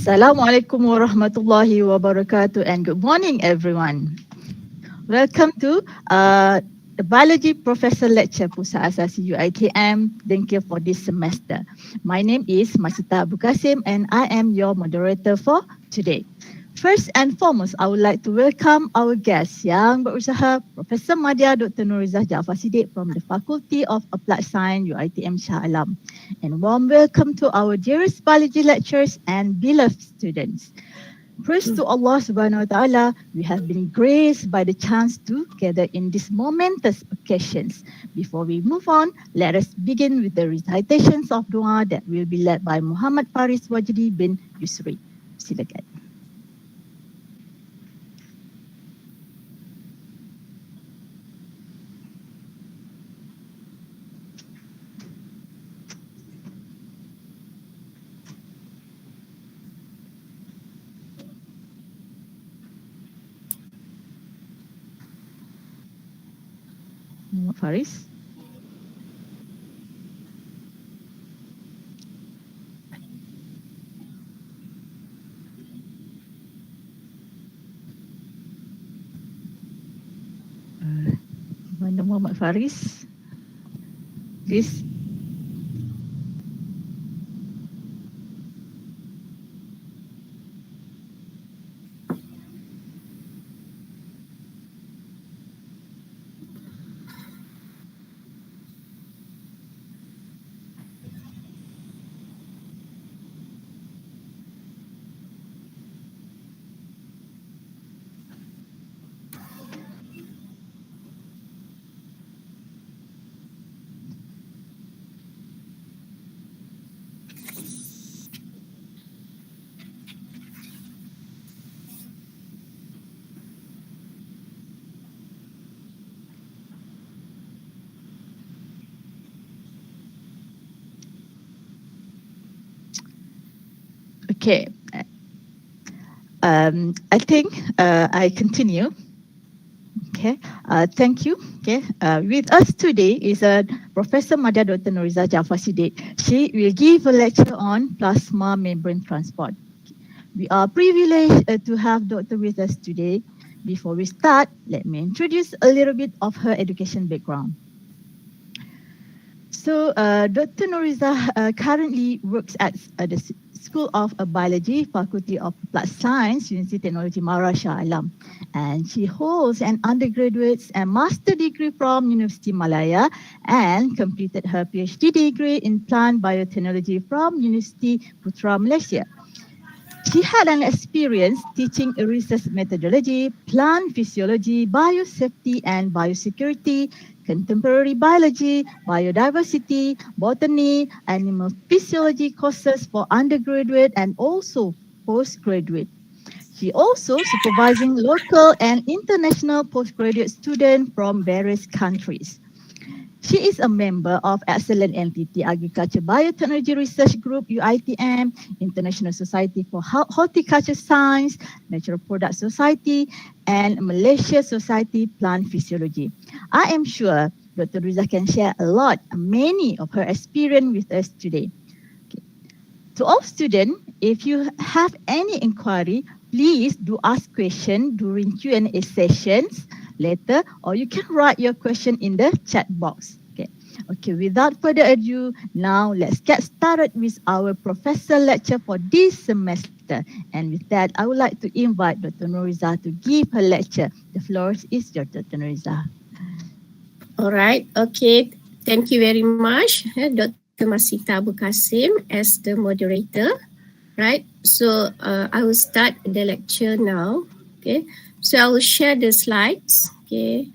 Assalamualaikum warahmatullahi wabarakatuh and good morning everyone. Welcome to the Biology Professor Lecture Pusat Asasi UiTM. Thank you for this semester. My name is Masita Abu Kasim and I am your moderator for today. First and foremost, I would like to welcome our guests yang berusaha, Profesor Madya Dr. Norrizah Jaafar Sidik from the Faculty of Applied Science UiTM Shah Alam. And warm welcome to our dearest biology lecturers and beloved students. Praise to Allah Subhanahu Wa Taala, we have been graced by the chance to gather in these momentous occasions. Before we move on, let us begin with the recitations of dua that will be led by Muhammad Faris Wajdi bin Yusri. Silakan. Muhammad Faris. Mana Muhammad Faris? Please. Okay. I think I continue. Okay. Thank you. Okay. With us today is Professor Madya Dr. Norrizah Jaafar Sidik. She will give a lecture on plasma membrane transport. We are privileged to have Dr. with us today. Before we start, let me introduce a little bit of her education background. So, Dr. Norrizah currently works at the School of Biology, Faculty of Applied Science, University Technology Mara Shah Alam. And she holds an undergraduate and master degree from University Malaya and completed her PhD degree in plant biotechnology from University Putra, Malaysia. She had an experience teaching research methodology, plant physiology, biosafety and biosecurity, contemporary biology, biodiversity, botany, animal physiology courses for undergraduate and also postgraduate. She also supervising local and international postgraduate students from various countries. She is a member of Excellent Entity Agriculture Biotechnology Research Group, UiTM, International Society for Horticulture Science, Natural Product Society, and Malaysia Society Plant Physiology. I am sure Dr. Norrizah can share many of her experience with us today. Okay. To all students, if you have any inquiry, please do ask questions during Q&A sessions later, or you can write your question in the chat box. Okay, without further ado, now let's get started with our professor lecture for this semester. And with that, I would like to invite Dr. Norrizah to give her lecture. The floor is yours, Dr. Norrizah. All right, okay. Thank you very much, Dr. Masita Abu Kasim as the moderator. Right, so I will start the lecture now. Okay, so I will share the slides. Okay.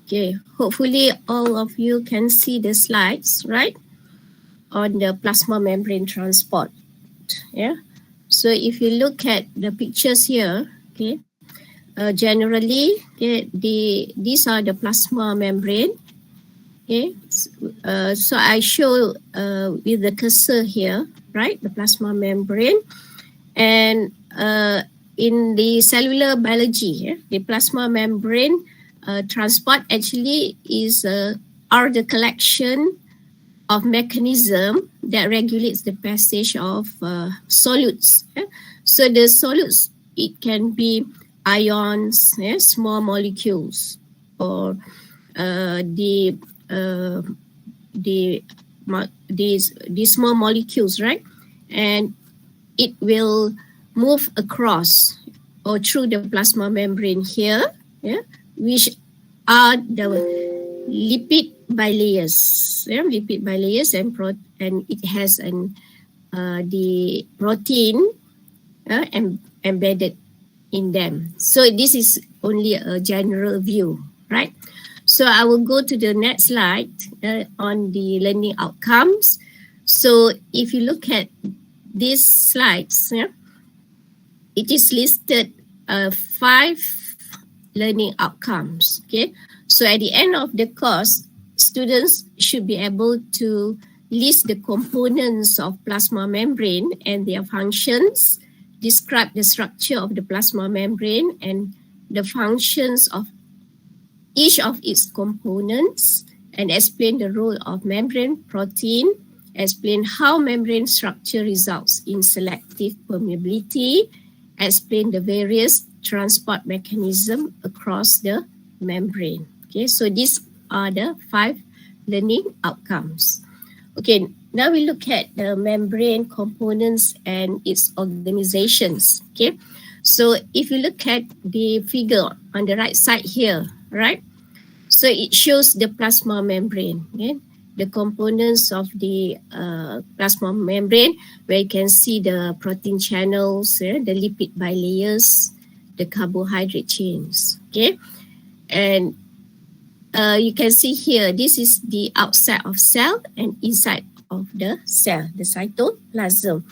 Okay, hopefully all of you can see the slides, right? On the plasma membrane transport. Yeah. So if you look at the pictures here, okay, generally, okay, these are the plasma membrane. Okay, so I show with the cursor here, right, the plasma membrane, and in the cellular biology, the plasma membrane transport actually are the collection of mechanism that regulates the passage of solutes. So the solutes, it can be ions, small molecules, or these small molecules, right? And it will move across or through the plasma membrane here, which are the lipid bilayers, lipid bilayers, and it has the protein embedded in them. So this is only a general view, right? So I will go to the next slide on the learning outcomes. So if you look at these slides, it is listed 5 learning outcomes. Okay, so at the end of the course, students should be able to list the components of plasma membrane and their functions, describe the structure of the plasma membrane and the functions of each of its components, and explain the role of membrane protein, explain how membrane structure results in selective permeability, explain the various transport mechanism across the membrane. Okay, so these are the 5 learning outcomes. Okay, now we look at the membrane components and its organizations. Okay, so if you look at the figure on the right side here, right? So it shows the plasma membrane, okay? The components of the plasma membrane, where you can see the protein channels, the lipid bilayers, the carbohydrate chains, okay? And you can see here, this is the outside of cell and inside of the cell, the cytoplasm.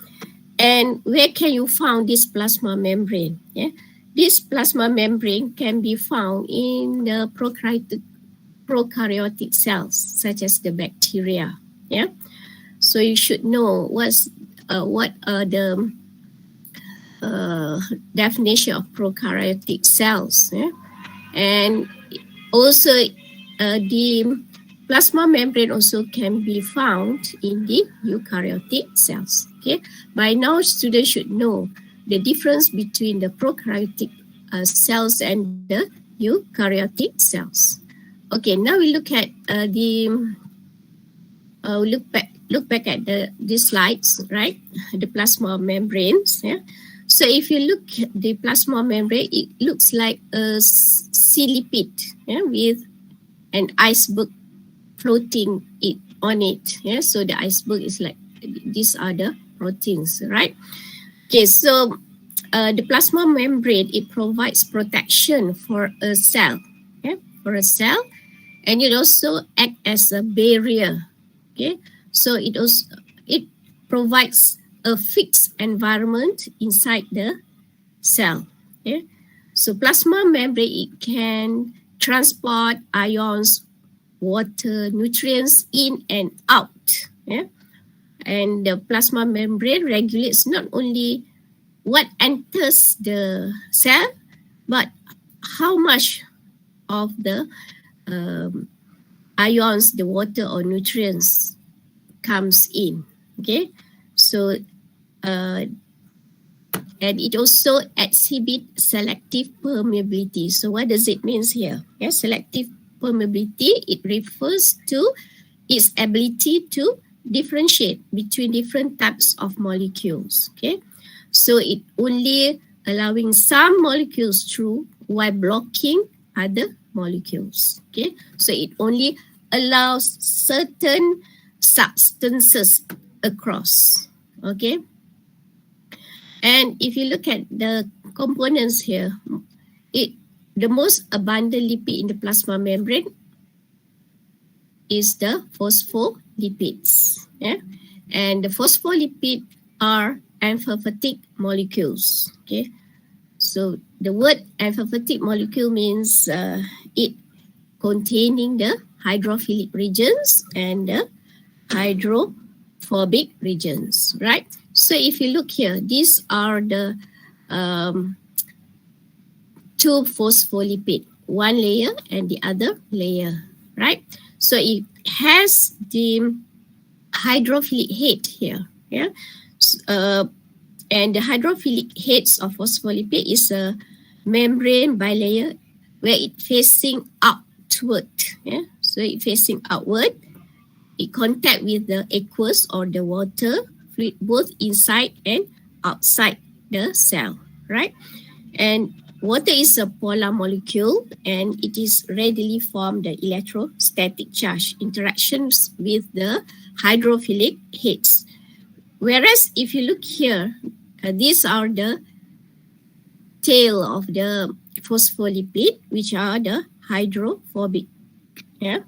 And where can you find this plasma membrane? Yeah? This plasma membrane can be found in the prokaryotic cells, such as the bacteria. Yeah, so you should know what are the definition of prokaryotic cells. Yeah? And also the plasma membrane also can be found in the eukaryotic cells. Okay, by now students should know the difference between the prokaryotic cells and the eukaryotic cells. Okay, now we look at look back at these slides, right? The plasma membranes. Yeah. So if you look at the plasma membrane, it looks like a sea lipid, with an iceberg floating on it. Yeah. So the iceberg is like, these are the proteins, right? Okay, so the plasma membrane, it provides protection for a cell, for a cell, and it also acts as a barrier. Okay, so it provides a fixed environment inside the cell. Okay, so plasma membrane, it can transport ions, water, nutrients in and out. Yeah, and the plasma membrane regulates not only what enters the cell, but how much of the ions, the water or nutrients comes in. Okay, so and it also exhibits selective permeability. So what does it mean here? Yeah, selective permeability, it refers to its ability to differentiate between different types of molecules. Okay, so it only allowing some molecules through while blocking other molecules. Okay, so it only allows certain substances across. Okay, and if you look at the components here, the most abundant lipid in the plasma membrane is the phospholipids. Yeah, and the phospholipid are amphiphilic molecules. Okay, so the word amphiphilic molecule means it containing the hydrophilic regions and the hydrophobic regions, right? So if you look here, these are the two phospholipid, one layer and the other layer, right? So it has the hydrophilic head here, yeah. And the hydrophilic heads of phospholipid is a membrane bilayer where it facing outward, yeah. So it facing outward. It contact with the aqueous or the water fluid both inside and outside the cell, right? And water is a polar molecule and it is readily form the electrostatic charge interactions with the hydrophilic heads. Whereas if you look here, these are the tail of the phospholipid, which are the hydrophobic. Yeah,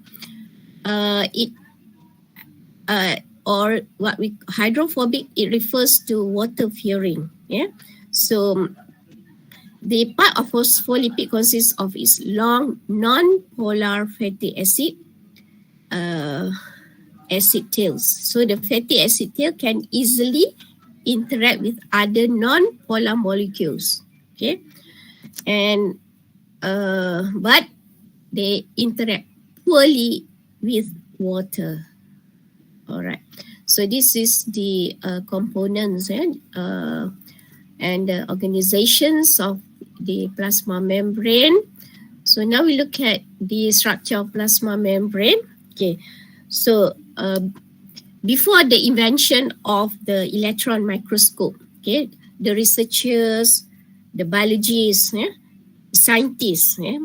or what we hydrophobic, it refers to water fearing. Yeah, so the part of phospholipid consists of its long non-polar fatty acid tails. So the fatty acid tail can easily interact with other non-polar molecules. Okay, and but they interact poorly with water. All right. So this is the components and the organizations of the plasma membrane. So now we look at the structure of plasma membrane. Okay. So before the invention of the electron microscope, okay, the researchers, the biologists, yeah, scientists, yeah,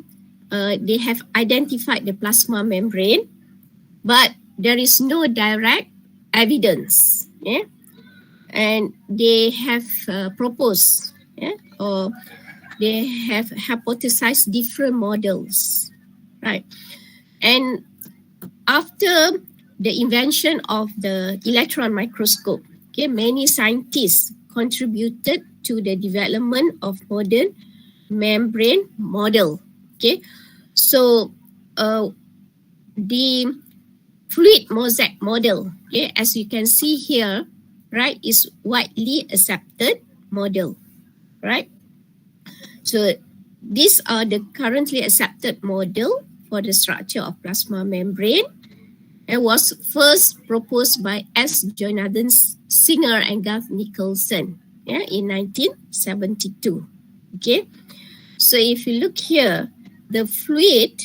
they have identified the plasma membrane, but there is no direct evidence, yeah, and they have proposed, yeah, or they have hypothesized different models, right? And after the invention of the electron microscope, okay, many scientists contributed to the development of modern membrane model. Okay, so the fluid mosaic model, okay, as you can see here, right, is widely accepted model, right? So these are the currently accepted model for the structure of plasma membrane. It was first proposed by S. Jonathan Singer and Garth Nicholson, yeah, in 1972. Okay, so if you look here, the fluid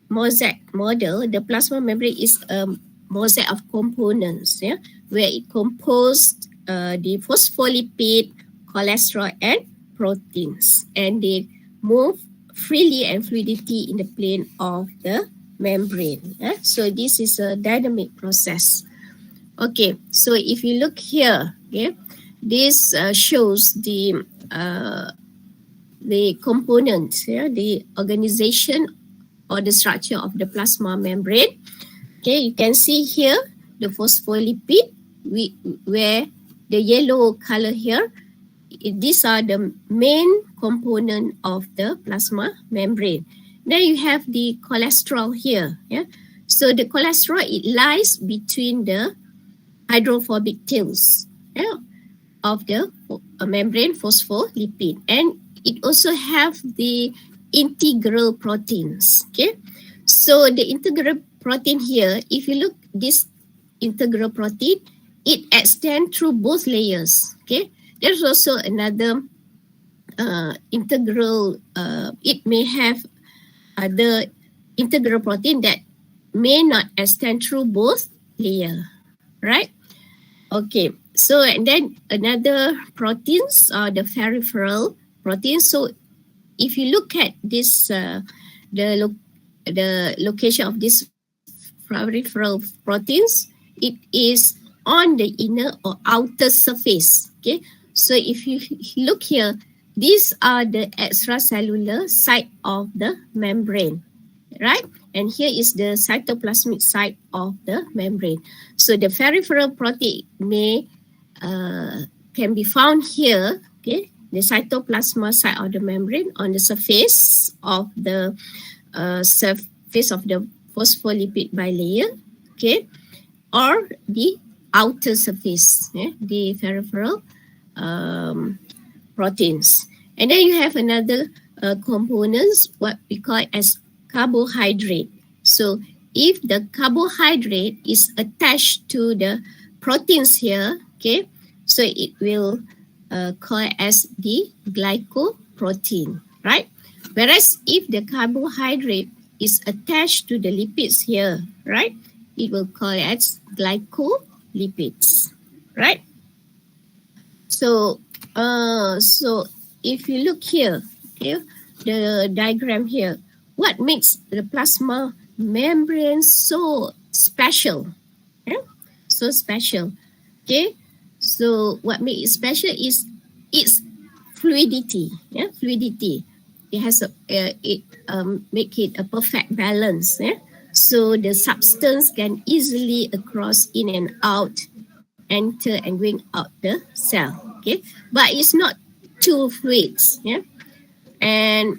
mosaic model, the plasma membrane is a mosaic of components, yeah, where it composed the phospholipid, cholesterol, and proteins, and they move freely and fluidity in the plane of the membrane. Yeah? So this is a dynamic process. Okay, so if you look here, okay, this shows the components, yeah, the organization or the structure of the plasma membrane. Okay, you can see here the phospholipid, where the yellow color here, these are the main component of the plasma membrane. Then you have the cholesterol here. Yeah, so the cholesterol, it lies between the hydrophobic tails, yeah, of the membrane phospholipid, and it also have the integral proteins. Okay, so the integral protein here, if you look this integral protein, it extends through both layers. Okay, there's also another integral. It may have other integral protein that may not extend through both layer, right? Okay, so and then another proteins are the peripheral proteins. So if you look at this, the location of these peripheral proteins, it is on the inner or outer surface. Okay, so if you look here, these are the extracellular side of the membrane, right? And here is the cytoplasmic side of the membrane. So the peripheral protein can be found here, okay, the cytoplasma side of the membrane on the surface of the phospholipid bilayer, okay, or the outer surface, the peripheral proteins. And then you have another components, what we call as carbohydrate. So if the carbohydrate is attached to the proteins here, okay, so it will call as the glycoprotein, right? Whereas if the carbohydrate is attached to the lipids here, right, it will call as glycolipids, right? So, so if you look here, okay, the diagram here, what makes the plasma membrane so special? Yeah? So special. Okay. So what makes it special is its fluidity. Yeah, fluidity. It has make it a perfect balance. Yeah. So the substance can easily across in and out, enter and going out the cell. Okay, but it's not two fluids. Yeah, and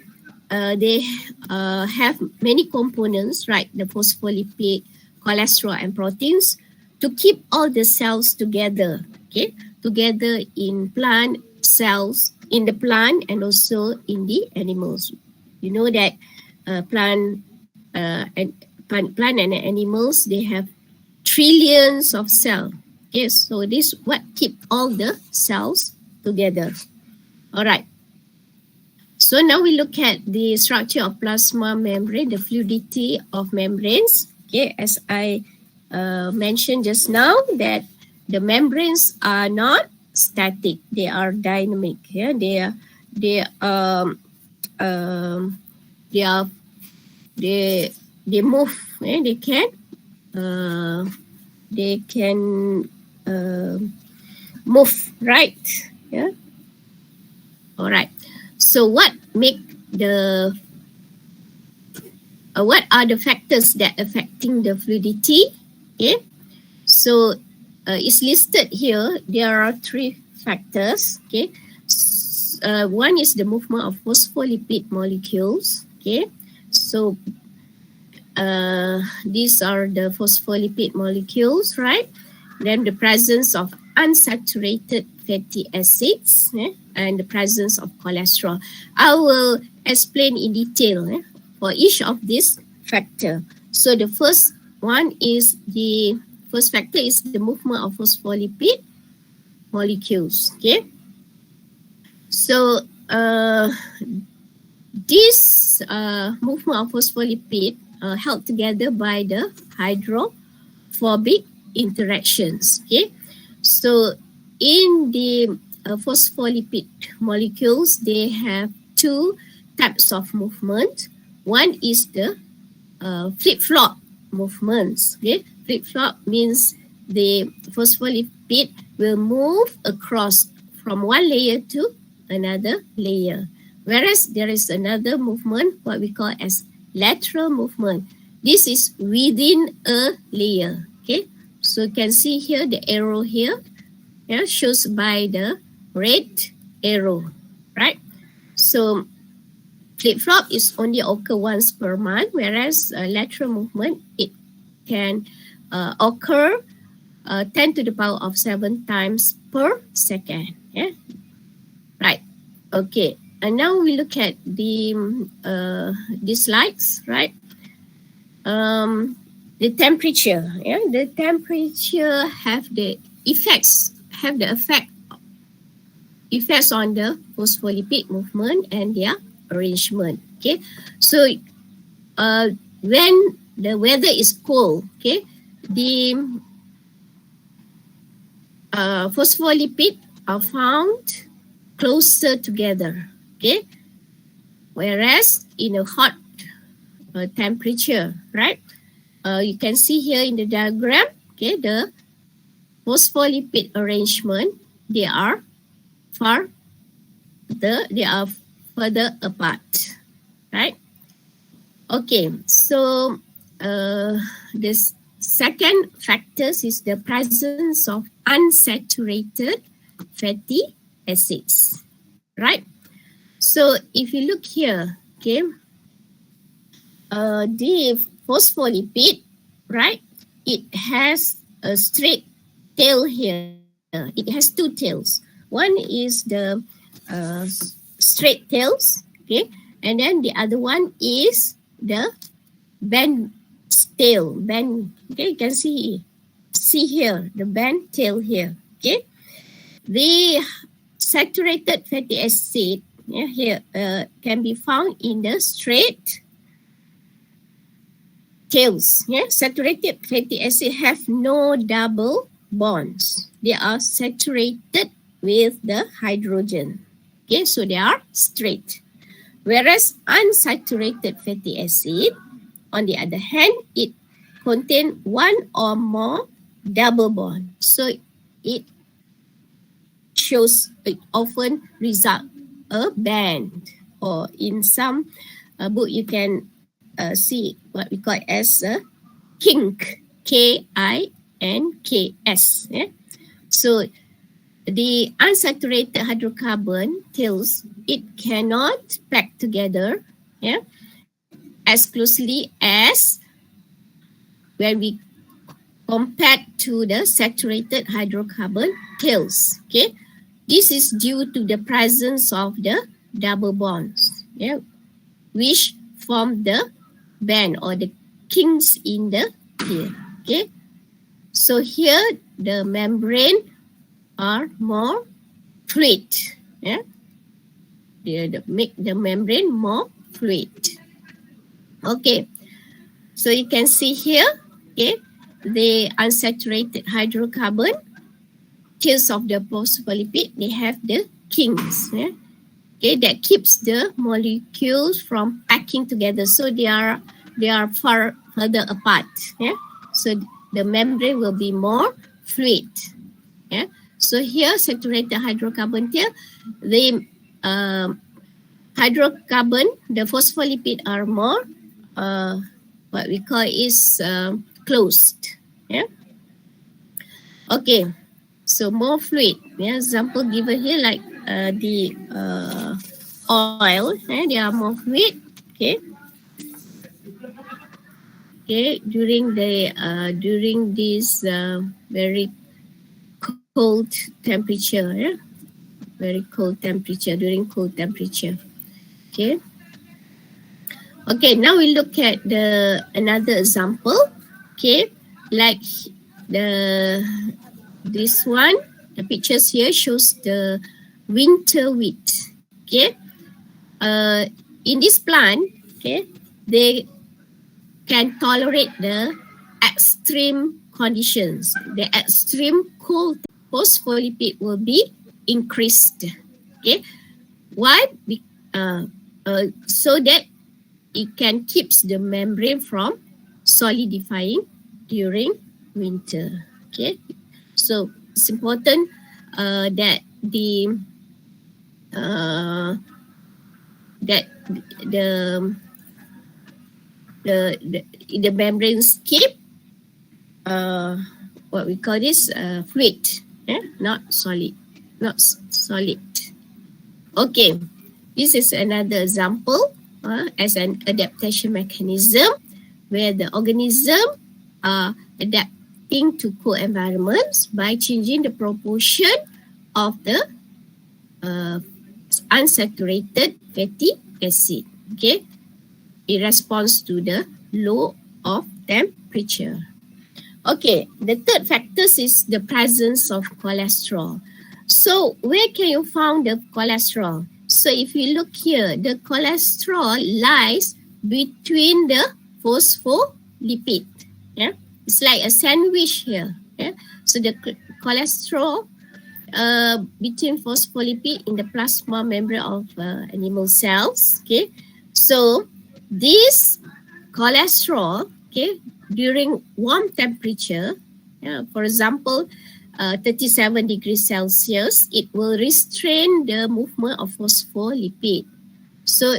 they have many components, right? The phospholipid, cholesterol, and proteins to keep all the cells together. Okay, together in plant cells, in the plant and also in the animals. You know that plant and animals, they have trillions of cells. Okay, so this what keep all the cells together. All right. So now we look at the structure of plasma membrane, the fluidity of membranes. Okay, as I mentioned just now, that the membranes are not static; they are dynamic. Yeah, they move. Yeah? They can move, right? Yeah. All right. So what are the factors that affecting the fluidity? Okay. So it's listed here. There are three factors. Okay. One is the movement of phospholipid molecules. Okay. So these are the phospholipid molecules, right? Then the presence of unsaturated fatty acids, and the presence of cholesterol. I will explain in detail for each of these factors. So the first factor is the movement of phospholipid molecules. Okay. So this movement of phospholipid held together by the hydrophobic interactions. Okay. So in the phospholipid molecules, they have two types of movement. One is the flip-flop movements. Okay? Flip-flop means the phospholipid will move across from one layer to another layer. Whereas there is another movement, what we call as lateral movement. This is within a layer. Okay? So you can see here the arrow here, shows by the red arrow, right? So flip-flop is only occur once per month, whereas lateral movement, it can occur 10 to the power of 7 times per second. Yeah, right. Okay, and now we look at the slides, right? The temperature. Yeah, the temperature have the effects on the phospholipid movement and their arrangement. Okay, so when the weather is cold, okay, the phospholipid are found closer together. Okay, whereas in a hot temperature, right? You can see here in the diagram, okay, the phospholipid arrangement, they are further apart, right? Okay, so this second factor is the presence of unsaturated fatty acids, right? So if you look here, okay, the phospholipid, right, it has a straight tail here. It has two tails. One is the straight tails, okay, And then the other one is the band tail. Band, okay, you can see here, the band tail here. Okay. The saturated fatty acid here can be found in the straight tails. Saturated fatty acid have no double bonds. They are saturated with the hydrogen. Okay, so they are straight. Whereas unsaturated fatty acid, on the other hand, it contains one or more double bond. So it often result a band, or in some book you can see what we call as a kink, KINKS. So the unsaturated hydrocarbon tails, it cannot pack together as closely as when we compare to the saturated hydrocarbon tails. Okay, this is due to the presence of the double bonds, which form the band or the kinks in the tail. Okay, so here the membrane are more fluid. They make the membrane more fluid. Okay, so you can see here, the unsaturated hydrocarbon tails of the phospholipid, they have the kinks. That keeps the molecules from packing together, so they are further apart. So the membrane will be more fluid. So here, saturated hydrocarbon tail, the hydrocarbon, the phospholipid are more what we call is closed. Okay, so more fluid. Example given here, like the oil, they are more fluid. Okay, during this very cold temperature, very cold temperature, during cold temperature. Okay. Okay, now we look at another example. Okay, like this one, the pictures here shows the winter wheat. Okay, in this plant, they can tolerate the extreme conditions. The extreme cold, phospholipid will be increased. Okay, why? So that it can keep the membrane from solidifying during winter. Okay, so it's important that the membranes keep what we call this fluid, not solid. Okay, this is another example as an adaptation mechanism where the organism are adapting to cold environments by changing the proportion of the unsaturated fatty acid. Okay, in response to the low of temperature. Okay, the third factor is the presence of cholesterol. So where can you find the cholesterol? So if you look here, the cholesterol lies between the phospholipid. It's like a sandwich here. So the cholesterol between phospholipid in the plasma membrane of animal cells. Okay, so this cholesterol, during warm temperature, for example, 37 degrees Celsius, it will restrain the movement of phospholipid. So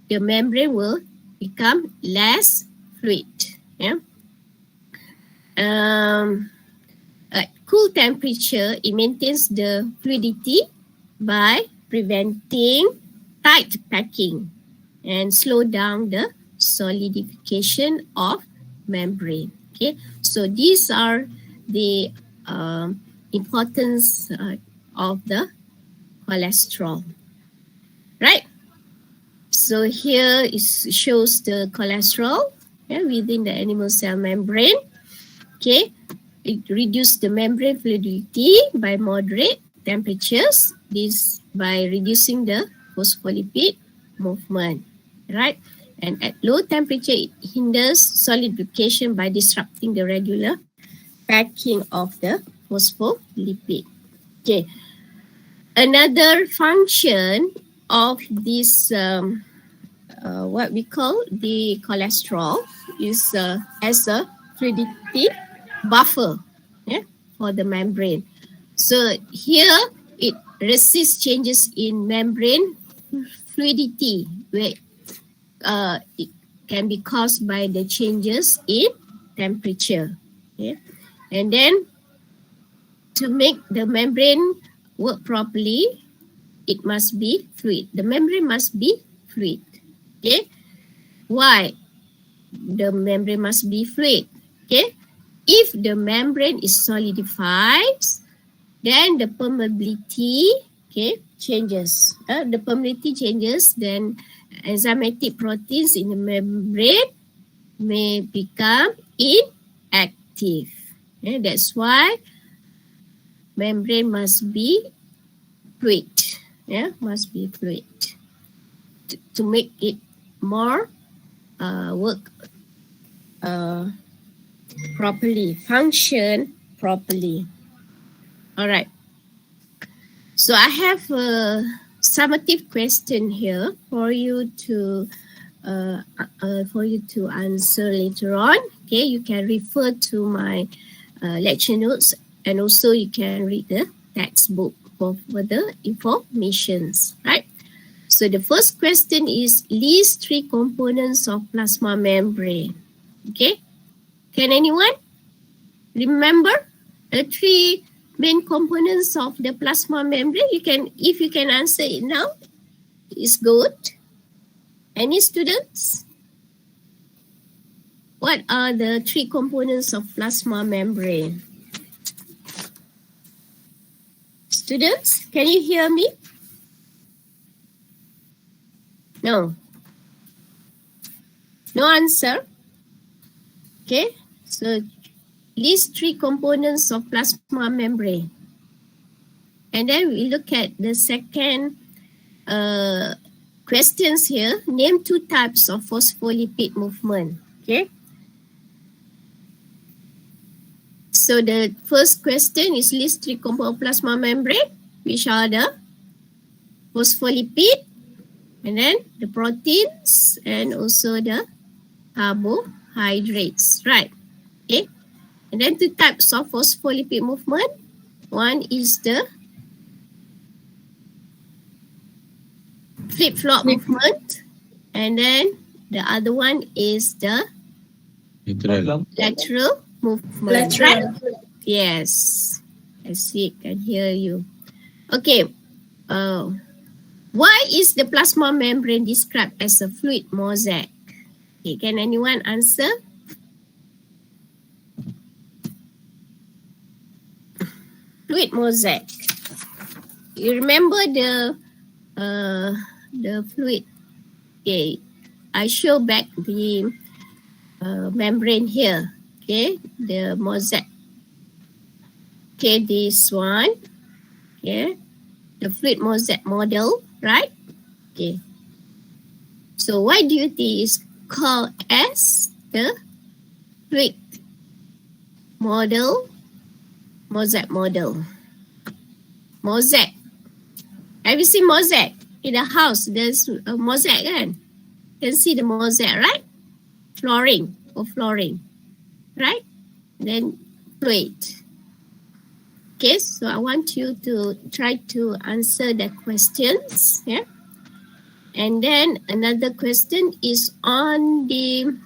the membrane will become less fluid. At cool temperature, it maintains the fluidity by preventing tight packing and slow down the solidification of membrane. Okay, so these are the importance of the cholesterol, right? So here it shows the cholesterol within the animal cell membrane. Okay, it reduces the membrane fluidity by moderate temperatures. This by reducing the phospholipid movement, right? And at low temperature, it hinders solidification by disrupting the regular packing of the phospholipid. Okay. Another function of this, what we call the cholesterol, is as a fluidity buffer for the membrane. So here it resists changes in membrane fluidity, where it can be caused by the changes in temperature. Okay? And then to make the membrane work properly, it must be fluid. The membrane must be fluid. Okay? Why the membrane must be fluid? Okay? If the membrane is solidified, then the permeability changes. The permeability changes, then enzymatic proteins in the membrane may become inactive. That's why membrane must be fluid. Must be fluid to make it more work properly, function properly. All right. So I have a summative question here for you to answer later on. Okay, you can refer to my lecture notes, and also you can read the textbook for further informations. Right. So the first question is, list 3 components of plasma membrane. Okay. Can anyone remember the 3 main components of the plasma membrane? If you can answer it now, it's good. Any students? What are the 3 components of plasma membrane? Students, can you hear me? No. No answer? Okay, so list 3 components of plasma membrane. And then we look at the second questions here. Name 2 types of phospholipid movement. Okay. So the first question is list 3 components of plasma membrane, which are the phospholipid, and then the proteins, and also the carbohydrates, right? Okay. And then 2 types of phospholipid movement. One is the flip-flop movement, and then the other one is the lateral movement. Right? Yes, I see, can hear you. Okay. Why is the plasma membrane described as a fluid mosaic? Okay, can anyone answer? Fluid mosaic. You remember the fluid? Okay, I show back the membrane here. Okay, the mosaic. Okay, this one. Okay, the fluid mosaic model, right? Okay. So why do you think it's called as the fluid model? Mosaic model. Mosaic. Have you seen mosaic? In the house, there's a mosaic, kan? You can see the mosaic, right? Flooring, right? Then fluid. Okay, so I want you to try to answer the questions. Yeah. And then another question is on the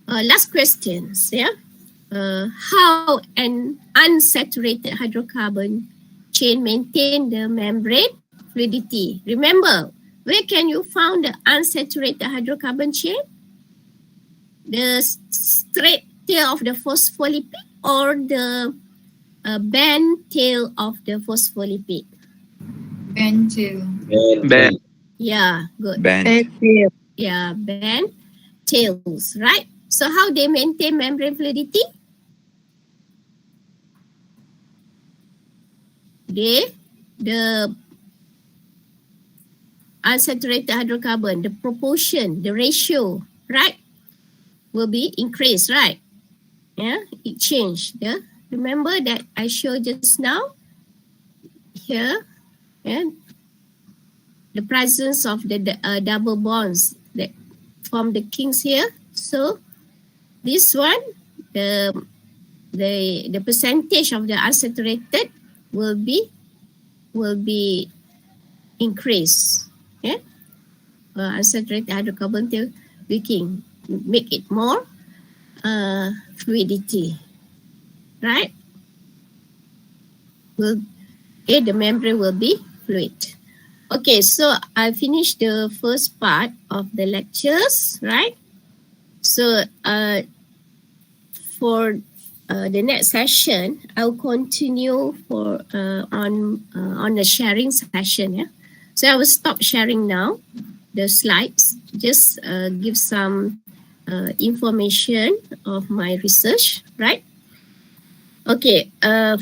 last questions. Yeah. How an unsaturated hydrocarbon chain maintain the membrane fluidity? Remember, where can you find the unsaturated hydrocarbon chain? The straight tail of the phospholipid or the bent tail of the phospholipid? Bent tail. Bent. Yeah, good. Band. Yeah, band tails, right? So how they maintain membrane fluidity? The unsaturated hydrocarbon, the proportion, the ratio, right, will be increased, right? Yeah, it changed. Yeah, remember that I showed just now here, and the presence of the double bonds that form the kings here. So this one, the percentage of the unsaturated will be increased. Yeah, unsaturated hydrocarbon till we can make it more fluidity, right? The membrane will be fluid. Okay, so I finished the first part of the lectures, right? So for the next session, I'll continue on the sharing session. Yeah, so I will stop sharing now the slides. Just give some information of my research, right? Okay,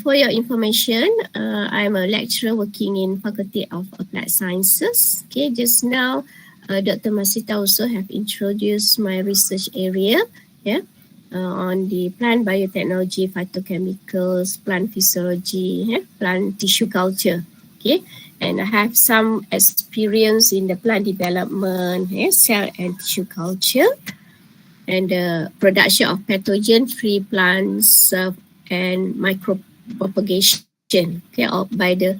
for your information, I'm a lecturer working in Faculty of Applied Sciences. Okay, just now, Dr. Masita also have introduced my research area, yeah, on the plant biotechnology, phytochemicals, plant physiology, yeah, plant tissue culture. Okay, and I have some experience in the plant development, yeah, cell and tissue culture, and the production of pathogen-free plants and micropropagation, okay, by the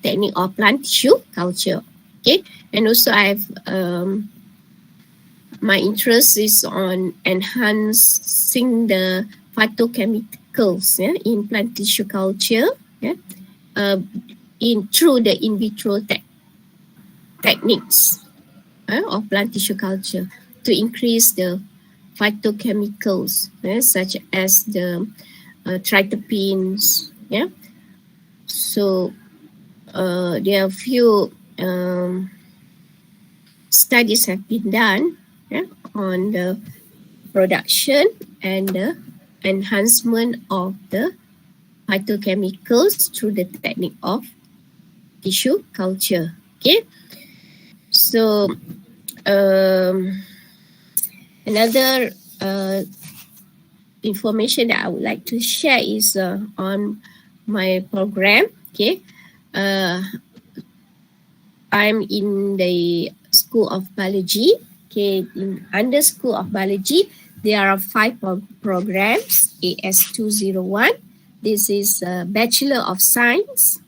technique of plant tissue culture. Okay, and also I have my interest is on enhancing the phytochemicals, yeah, in plant tissue culture, yeah, through the in vitro techniques of plant tissue culture to increase the phytochemicals, such as the triterpenes. Yeah, so there are few studies have been done, yeah, on the production and the enhancement of the phytochemicals through the technique of tissue culture. Okay, so another information that I would like to share is on my program. Okay, I'm in the School of Biology. Okay, under School of Biology, there are 5 programs. AS201. This is Bachelor of Science,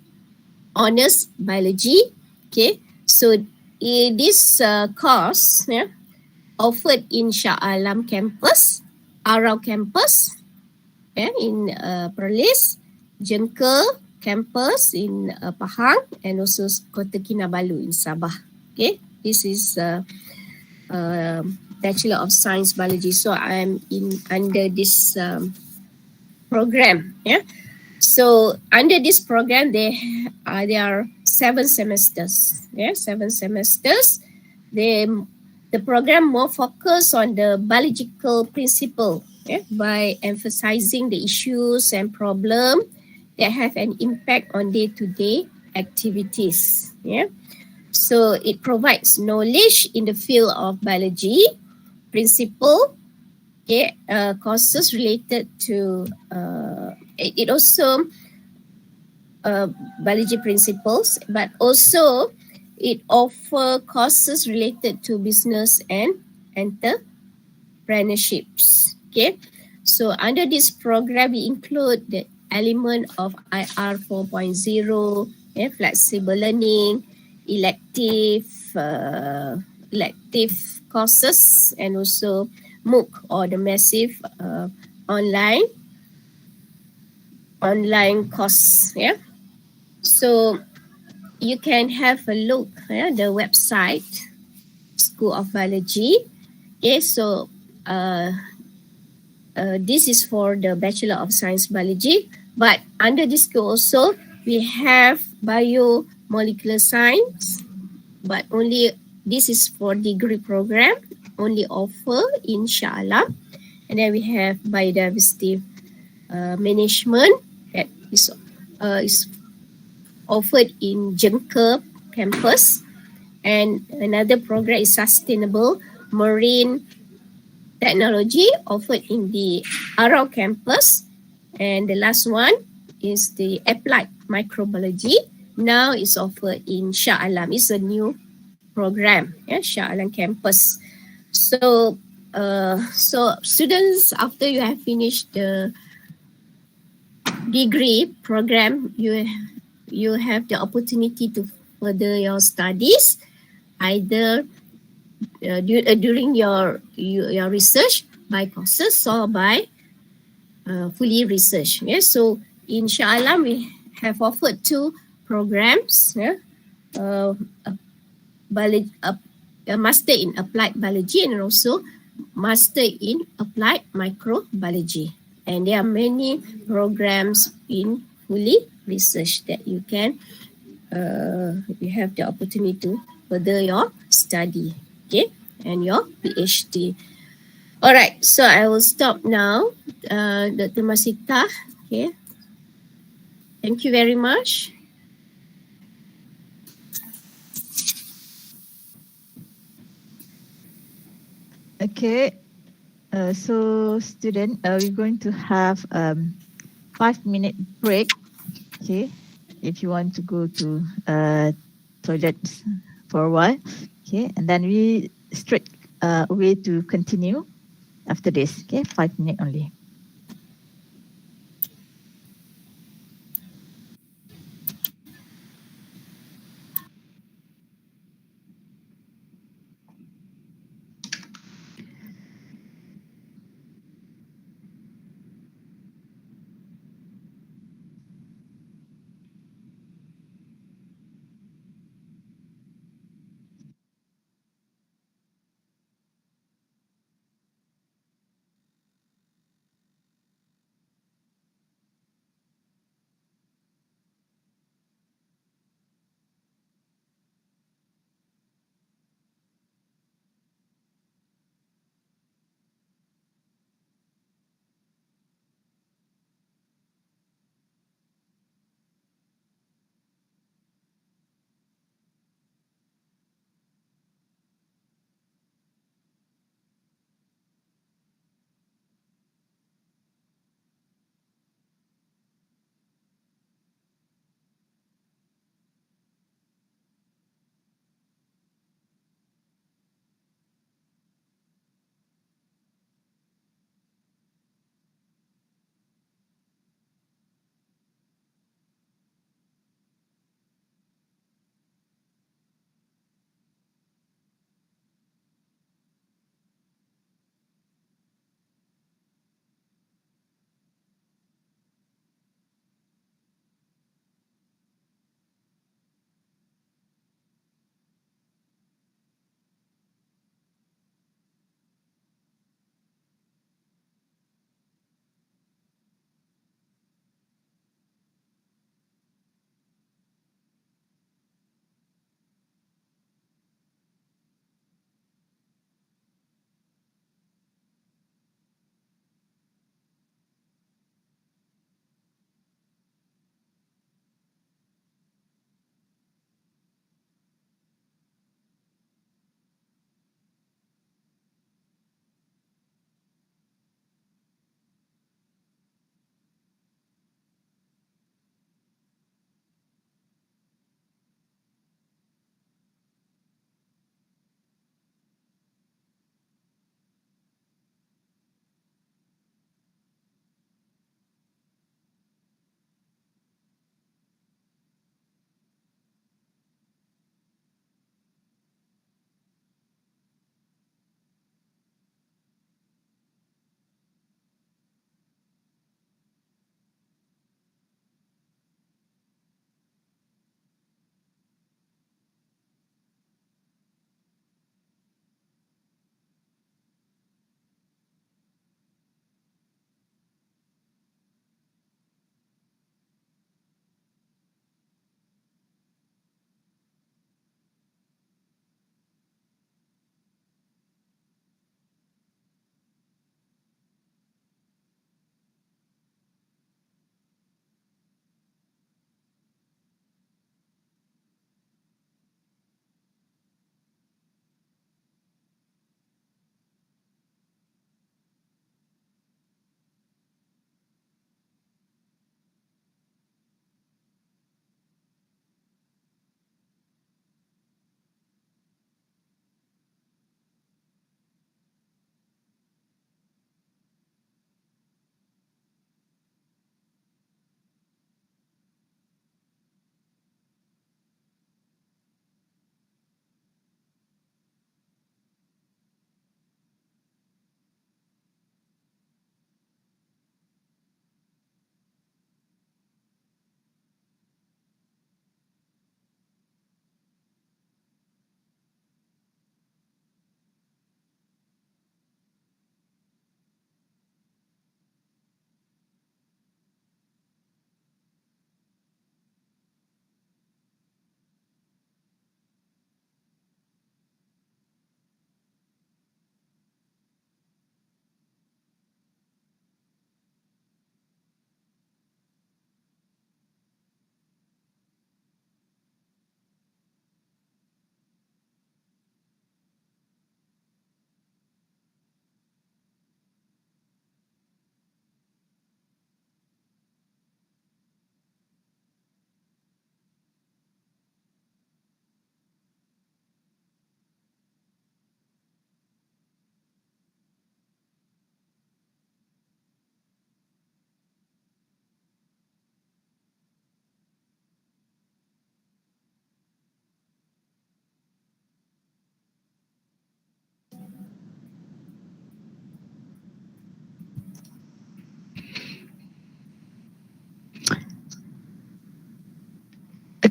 Honors Biology. Okay, so this course, yeah, offered in Shah Alam campus, Arau campus, yeah, in Perlis, Jengkel campus in Pahang, and also Kota Kinabalu in Sabah. Okay, this is Bachelor of Science Biology. So I'm under this program. Yeah. So under this program, there are 7 semesters. Yeah, 7 semesters. The program more focus on the biological principle, yeah, by emphasizing the issues and problem that have an impact on day-to-day activities. Yeah. So it provides knowledge in the field of biology, principle, okay, courses related to it also biology principles, but also it offer courses related to business and entrepreneurships. Okay, so under this program, we include the element of IR 4.0, yeah, flexible learning, elective courses, and also MOOC, or the massive online course. Yeah, so you can have a look at the website School of Biology. Okay, so this is for the Bachelor of Science Biology, but under this school also we have Biomolecular Science, but only this is for degree program, only offer in Shah Alam. And then we have biodiversity management that is offered in Jengker campus. And another program is sustainable marine technology offered in the Arau campus. And the last one is the applied microbiology. Now it's offered in Shah Alam. It's a new program, Shah Alam campus. So, so students, after you have finished the degree program, you have the opportunity to further your studies, either during your research by courses or by fully research. So in Shah Alam, we have offered two programs. Uh, a master in applied biology and also master in applied microbiology. And there are many programs in fully research that you can you have the opportunity to further your study, okay, and your PhD. All right, so I will stop now. Dr. Masita, okay. Thank you very much. Okay, so student, we're going to have 5-minute break. Okay, if you want to go to toilet for a while. Okay, and then we straight away to continue after this. Okay, 5 minutes only.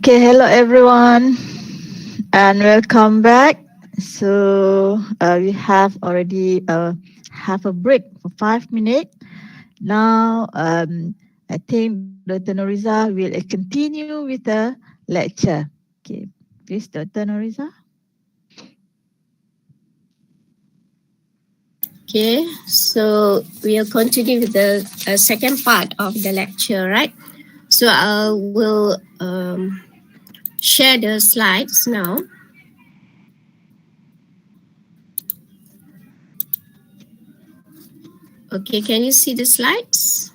Okay, hello everyone, and welcome back. So we have already have a break for 5 minutes. Now, I think Dr. Norrizah will continue with the lecture. Okay, please, Dr. Norrizah. Okay, so we'll continue with the second part of the lecture, right? So I will share the slides now. Okay, can you see the slides?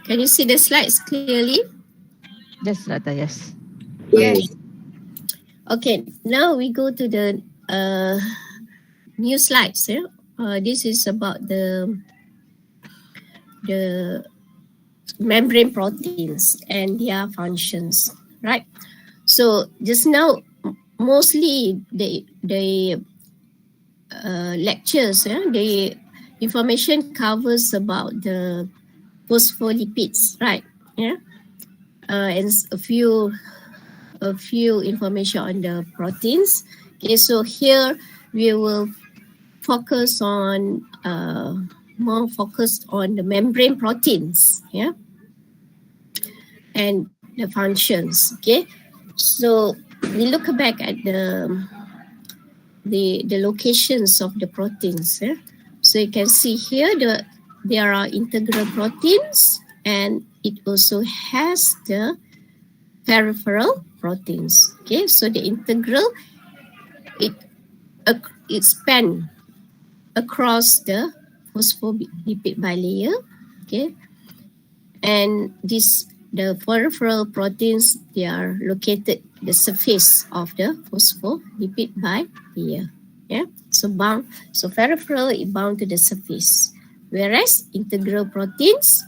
Can you see the slides clearly? Yes, Dr. Yes. Yes. Okay, now we go to the new slides. Yeah? This is about the membrane proteins and their functions, right? So just now, mostly the lectures, the information covers about the phospholipids, right? Yeah, and a few information on the proteins. Okay, so here we will focus on more focused on the membrane proteins, yeah, and the functions. Okay, so we look back at the locations of the proteins. Yeah? So you can see here there are integral proteins, and it also has the peripheral proteins. Okay, so the integral it span across the phospholipid bilayer. Okay, and the peripheral proteins, they are located the surface of the phospholipid bilayer. Yeah, so peripheral is bound to the surface, whereas integral proteins,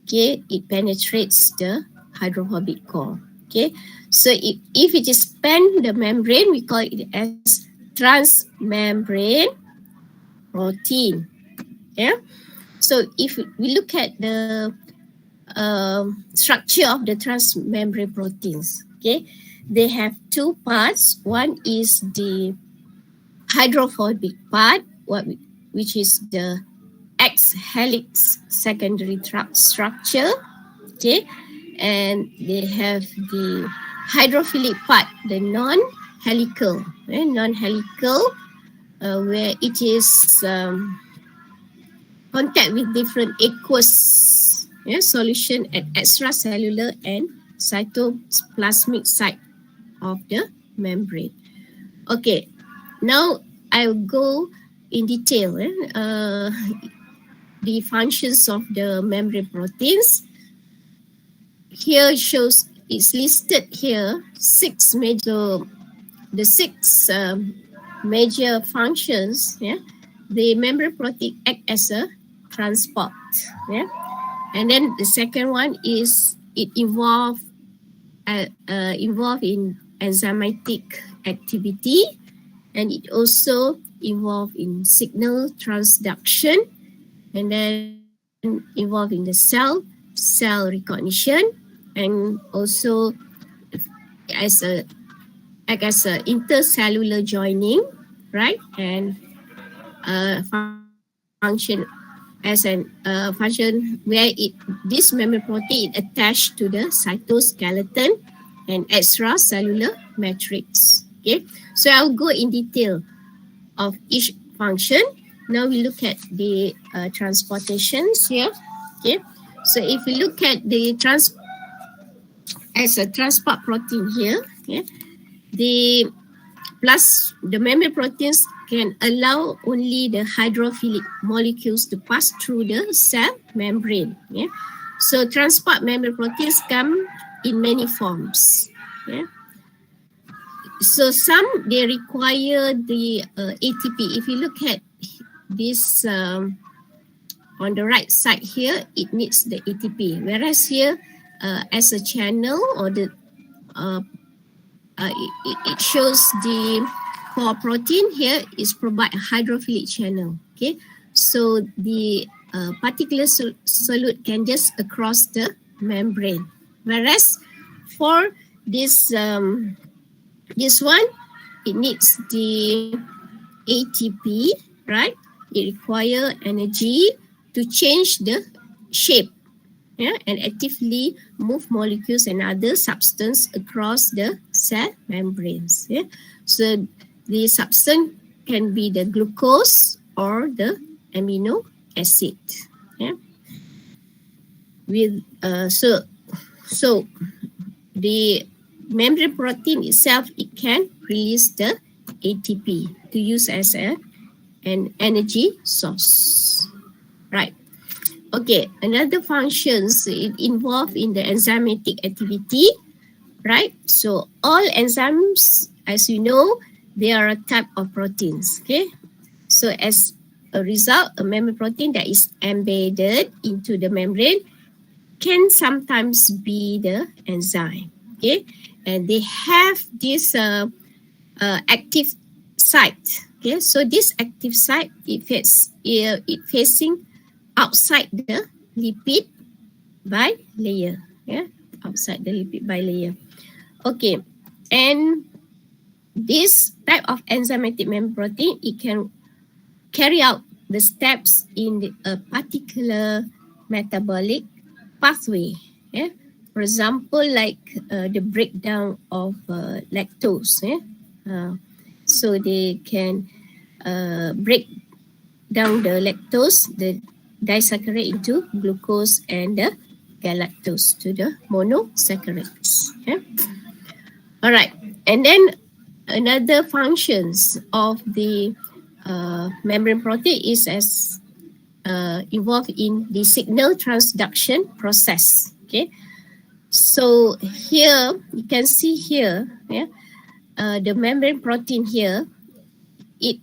okay, it penetrates the hydrophobic core. Okay, so if it is span the membrane, we call it as transmembrane protein. Yeah, so if we look at the structure of the transmembrane proteins, okay, they have two parts. One is the hydrophobic part, which is the X helix secondary structure, okay, and they have the hydrophilic part, the non-helical, where it is contact with different aqueous solution at extracellular and cytoplasmic site of the membrane. Okay, now I'll go in detail the functions of the membrane proteins. Here shows it's listed here 6 major. So the 6 major functions. Yeah, the membrane protein act as a transport. Yeah, and then the second one is it involved in enzymatic activity, and it also involved in signal transduction, and then involved in the cell recognition, and also as a intercellular joining, right? And function as an function where this membrane protein attached to the cytoskeleton and extracellular matrix. Okay, so I'll go in detail of each function. Now we look at the transportations here. Okay, so if we look at the as a transport protein here, okay, the membrane proteins can allow only the hydrophilic molecules to pass through the cell membrane. Yeah, so transport membrane proteins come in many forms. Yeah, so some they require the ATP. If you look at this on the right side here, it needs the ATP, whereas here as a channel or the it shows the for protein here is provide a hydrophilic channel. Okay, so the particular solute can just across the membrane. Whereas for this this one, it needs the ATP, right? It requires energy to change the shape, yeah, and actively move molecules and other substance across the cell membranes. Yeah? So the substance can be the glucose or the amino acid. Yeah? With so the membrane protein itself, it can release the ATP to use as an energy source, right? Okay, another functions it involved in the enzymatic activity, right? So all enzymes, as you know, they are a type of proteins. Okay, so as a result, a membrane protein that is embedded into the membrane can sometimes be the enzyme. Okay, and they have this active site. Okay, so this active site it facing outside the lipid bilayer. Yeah, outside the lipid bilayer. Okay, and this type of enzymatic membrane protein, it can carry out the steps in a particular metabolic pathway. Yeah, for example, like the breakdown of lactose. Yeah, so they can break down the lactose, the disaccharide into glucose and the galactose to the monosaccharides. Okay? All right, and then another functions of the membrane protein is as involved in the signal transduction process. Okay, so here you can see here, yeah, the membrane protein here, it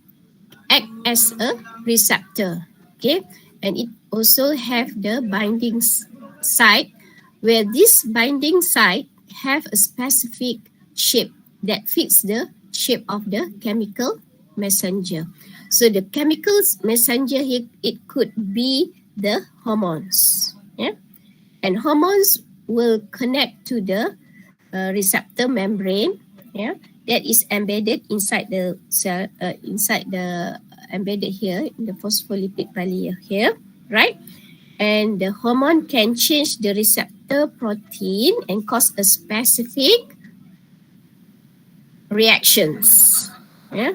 act as a receptor. Okay, and it also have the binding site, where this binding site have a specific shape that fits the shape of the chemical messenger. So the chemical messenger here, it could be the hormones. Yeah, and hormones will connect to the receptor membrane. Yeah, that is embedded inside the cell, embedded here in the phospholipid bilayer here, right? And the hormone can change the receptor protein and cause a specific reactions. Yeah,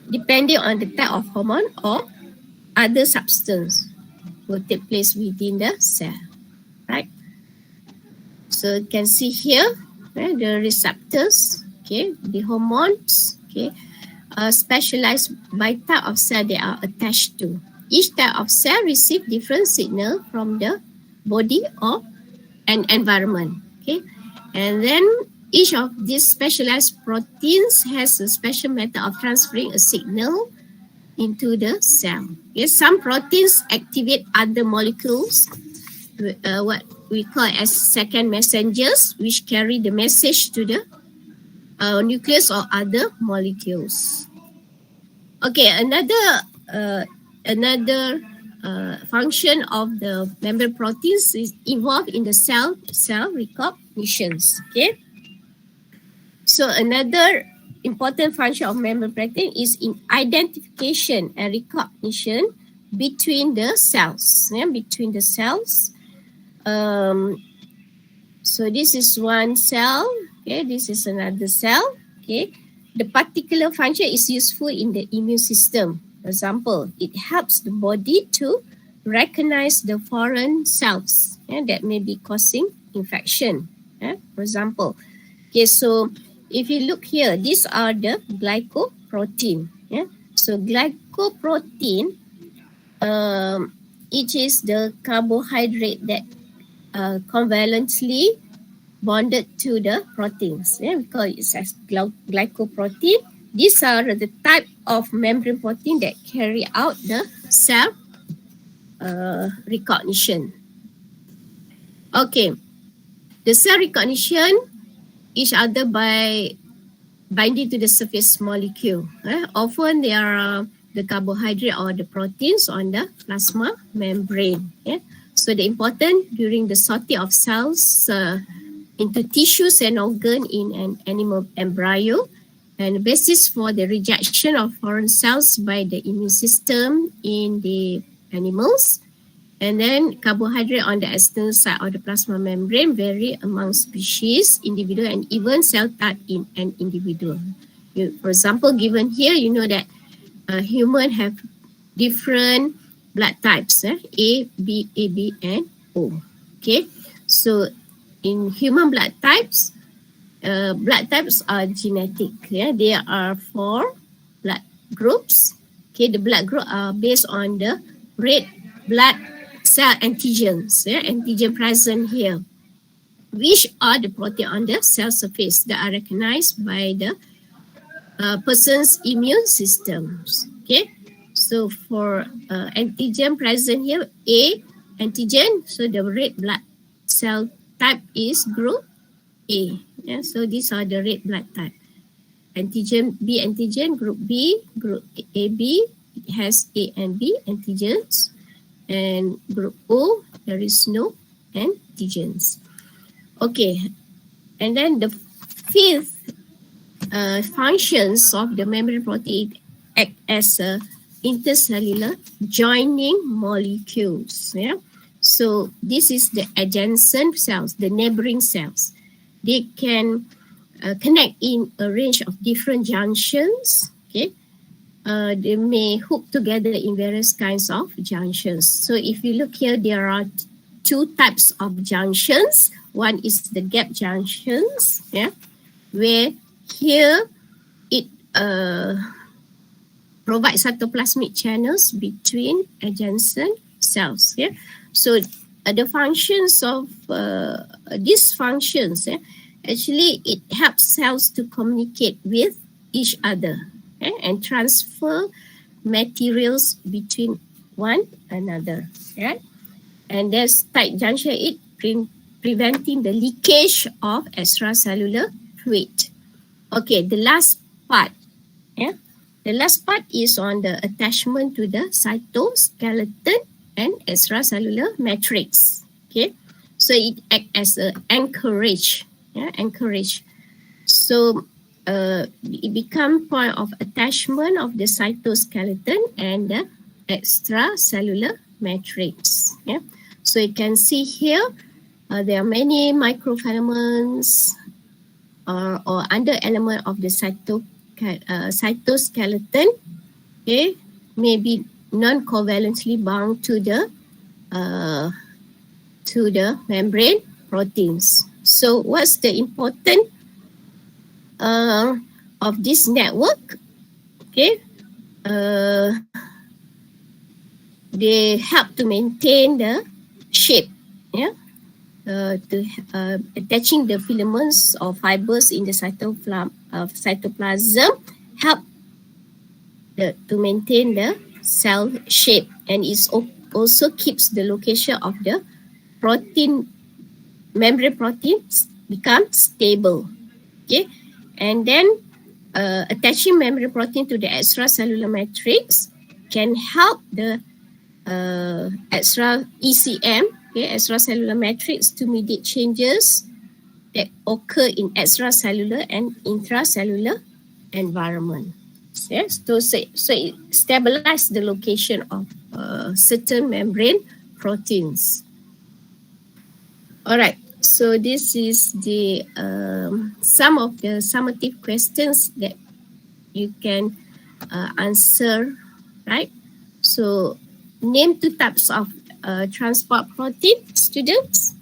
depending on the type of hormone or other substance will take place within the cell, right? So you can see here, right, the receptors, okay, the hormones, okay, specialized by type of cell they are attached to. Each type of cell receive different signal from the body or an environment. Okay, and then each of these specialized proteins has a special method of transferring a signal into the cell. Okay, some proteins activate other molecules, what we call as second messengers, which carry the message to the nucleus or other molecules. Okay, another function of the membrane proteins is involved in the cell recognitions. Okay, so another important function of membrane protein is in identification and recognition between the cells. Yeah, between the cells. So this is one cell. Okay, this is another cell. Okay, the particular function is useful in the immune system. For example, it helps the body to recognize the foreign cells, yeah, that may be causing infection. Yeah, for example, okay, so if you look here, these are the glycoprotein. Yeah, so glycoprotein, it is the carbohydrate that covalently bonded to the proteins. Yeah, we call it as glycoprotein. These are the type of membrane protein that carry out the cell recognition. Okay, the cell recognition each other by binding to the surface molecule. Often they are the carbohydrate or the proteins on the plasma membrane. Yeah? So the important during the sorting of cells into tissues and organ in an animal embryo, and the basis for the rejection of foreign cells by the immune system in the animals. And then carbohydrate on the external side of the plasma membrane vary among species, individual, and even cell type in an individual. For example, given here, you know that human have different blood types, A, B, AB, and O. Okay, so in human blood types are genetic. There are 4 blood groups. Okay, the blood group are based on the red blood cell antigens, antigen present here, which are the protein on the cell surface that are recognized by the person's immune systems. Okay, so for antigen present here, A antigen, so the red blood cell type is group A. So these are the red blood type. Antigen B antigen, group B, group AB, it has A and B antigens. And group O, there is no antigens. Okay, and then the 5th functions of the membrane protein act as a intercellular joining molecules. So this is the adjacent cells, the neighboring cells. They can connect in a range of different junctions. Okay, they may hook together in various kinds of junctions. So if you look here, there are 2 types of junctions. One is the gap junctions, where here it provides cytoplasmic channels between adjacent cells. So the functions of these functions, actually it helps cells to communicate with each other. And transfer materials between one another, right? And there's tight junction, it preventing the leakage of extracellular fluid. Okay, the last part, the last part is on the attachment to the cytoskeleton and extracellular matrix. Okay, so it acts as an anchorage, anchorage. So it becomes point of attachment of the cytoskeleton and the extracellular matrix. So you can see here there are many microfilaments or under element of the cytoskeleton. Okay, may be non-covalently bound to the membrane proteins. So what's the important of this network? Okay, they help to maintain the shape, attaching the filaments or fibers in the cytoplasm help to maintain the cell shape, and it also keeps the location of the protein, membrane proteins become stable. Okay, and then attaching membrane protein to the extracellular matrix can help the ECM, extracellular matrix, to mediate changes that occur in extracellular and intracellular environment. Yes, so it stabilizes the location of certain membrane proteins. All right, so this is the some of the summative questions that you can answer, right? So name 2 types of transport protein, students.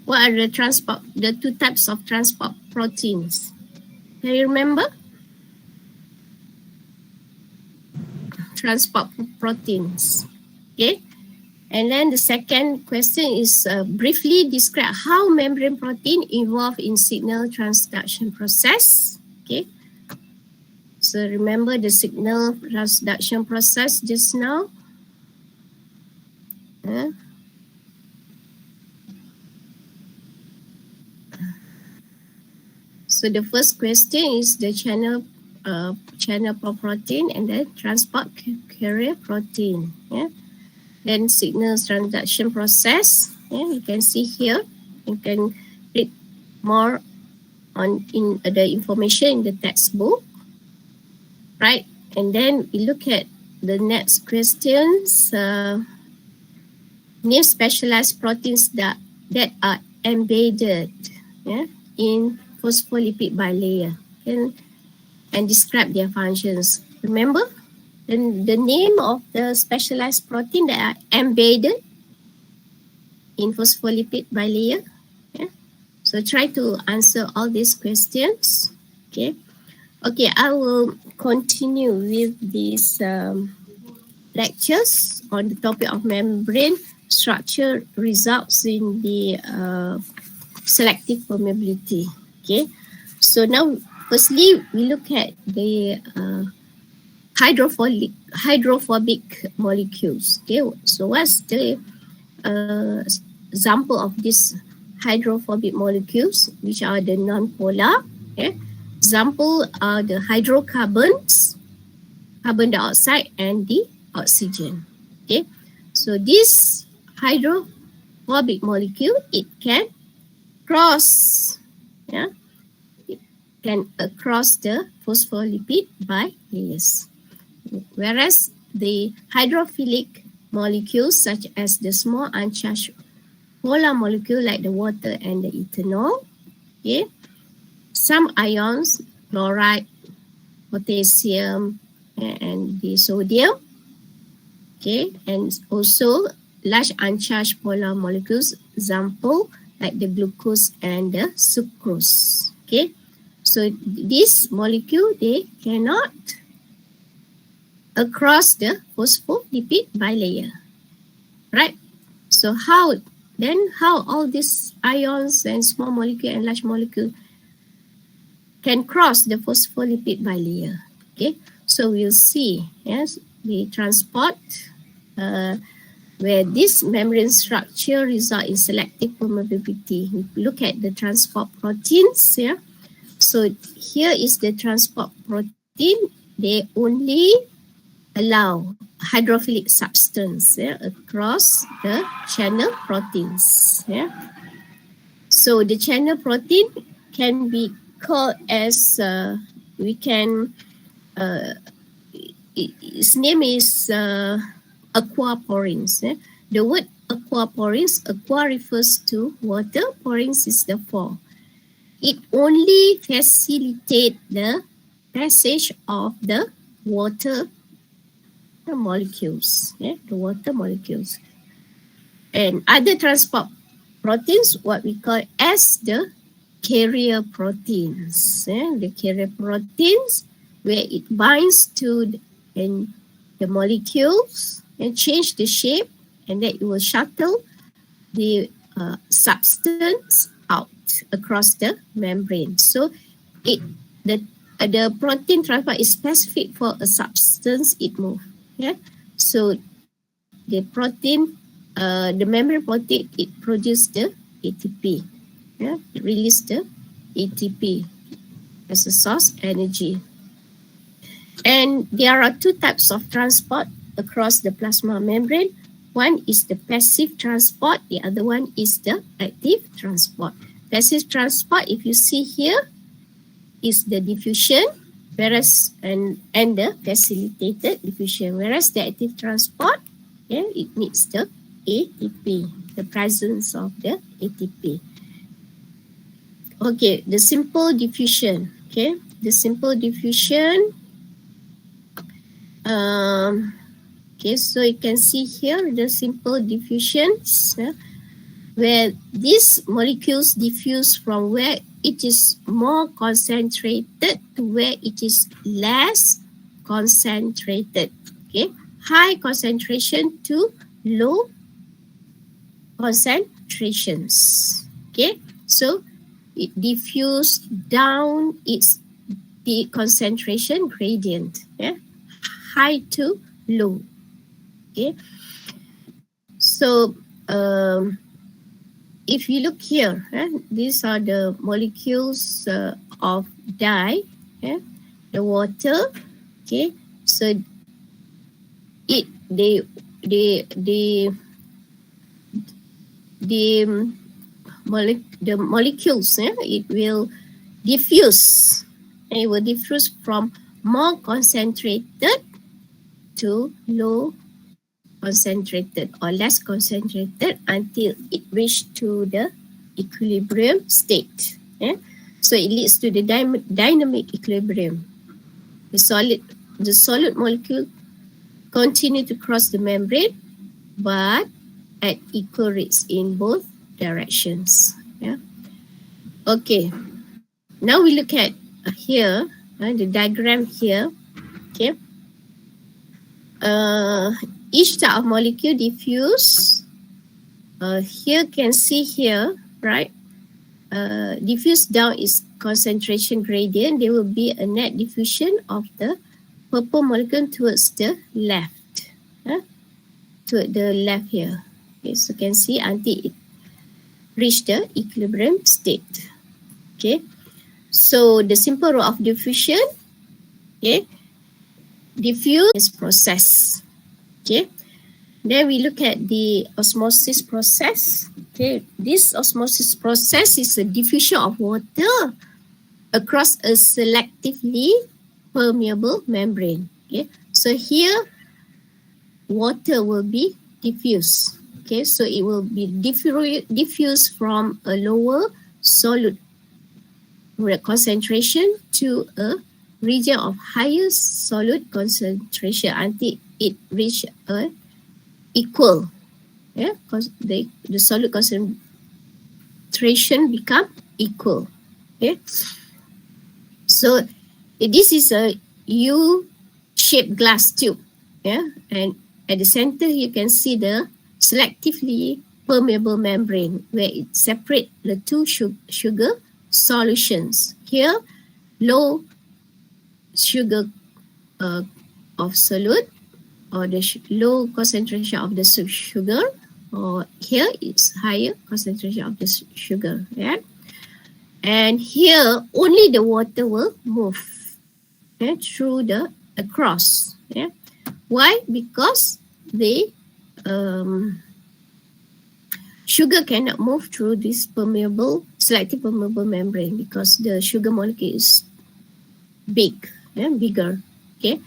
What are the 2 types of transport proteins? Can you remember? Transport proteins. Okay. And then the second question is briefly describe how membrane protein involved in signal transduction process. Okay. So remember the signal transduction process just now. So the first question is the channel channel protein and then transport carrier protein. Yeah. Then signal transduction process. Yeah, you can see here. You can read more on in the information in the textbook, right? And then we look at the next questions. Name specialized proteins that are embedded, yeah, in phospholipid bilayer and describe their functions. Remember the name of the specialized protein that are embedded in phospholipid bilayer. Yeah? So try to answer all these questions. Okay, I will continue with these lectures on the topic of membrane structure results in the selective permeability. Okay, so now firstly we look at the hydrophobic molecules. Okay, so what's the example of these hydrophobic molecules, which are the non-polar? Okay, example are the hydrocarbons, carbon dioxide, and the oxygen. Okay, so this hydrophobic molecule, it can cross, yeah, it can cross the phospholipid bilayers, whereas the hydrophilic molecules such as the small uncharged polar molecule like the water and the ethanol, okay, some ions, chloride, potassium, and the sodium, okay, and also large uncharged polar molecules, example like the glucose and the sucrose. Okay, so this molecule, they cannot across the phospholipid bilayer, right? So how all these ions and small molecule and large molecule can cross the phospholipid bilayer? Okay, so we'll see, yes, the transport where this membrane structure result in selective permeability. We look at the transport proteins here. So here is the transport protein. They only allow hydrophilic substance, yeah, across the channel proteins. Yeah. So the channel protein can be called as its name is aquaporins. Eh? The word aquaporins, aqua refers to water, porins is the form. It only facilitates the passage of the water molecules, the water molecules. And other transport proteins, what we call as the carrier proteins. The carrier proteins, where it binds to the molecules and change the shape, and then it will shuttle the substance out across the membrane. So the protein transport is specific for a substance it moves. Yeah. So the protein, the membrane protein, it produces the ATP. Yeah. It releases the ATP as a source energy. And there are two types of transport across the plasma membrane. One is the passive transport, the other one is the active transport. Passive transport, if you see here, is the diffusion, whereas and the facilitated diffusion, whereas the active transport, yeah, it needs the ATP, the presence of the ATP. Okay, the simple diffusion. Okay, the simple diffusion. Okay, so you can see here the simple diffusions, where these molecules diffuse from where it is more concentrated to where it is less concentrated. Okay, high concentration to low concentrations. Okay, so it diffuses down the concentration gradient. Yeah, high to low. Okay, so if you look here, these are the molecules of dye, the water. Okay, so it the the molecules, it will diffuse. It will diffuse from more concentrated to low concentrated or less concentrated until it reached to the equilibrium state. So it leads to the dynamic equilibrium. The solid molecule continue to cross the membrane, but at equal rates in both directions. Okay. Now we look at here, the diagram here. Okay. Each type of molecule diffuse. Here can see here, right? Diffuse down is concentration gradient. There will be a net diffusion of the purple molecule towards the left. To the left here. Okay, so you can see until it reach the equilibrium state. Okay. So the simple rule of diffusion, okay, diffuse is process. Okay. Then we look at the osmosis process. Okay, this osmosis process is a diffusion of water across a selectively permeable membrane. Okay, so here water will be diffused. Okay, so it will be diffused from a lower solute concentration to a region of higher solute concentration until it reach a equal. Because the solute concentration become equal. Okay, so this is a U-shaped glass tube. And at the center you can see the selectively permeable membrane where it separates the two sugar solutions. Here, low sugar of solute, or the low concentration of the sugar, or here it's higher concentration of the sugar. And here only the water will move through the across. Why? Because the sugar cannot move through this selective permeable membrane because the sugar molecule is bigger. Okay,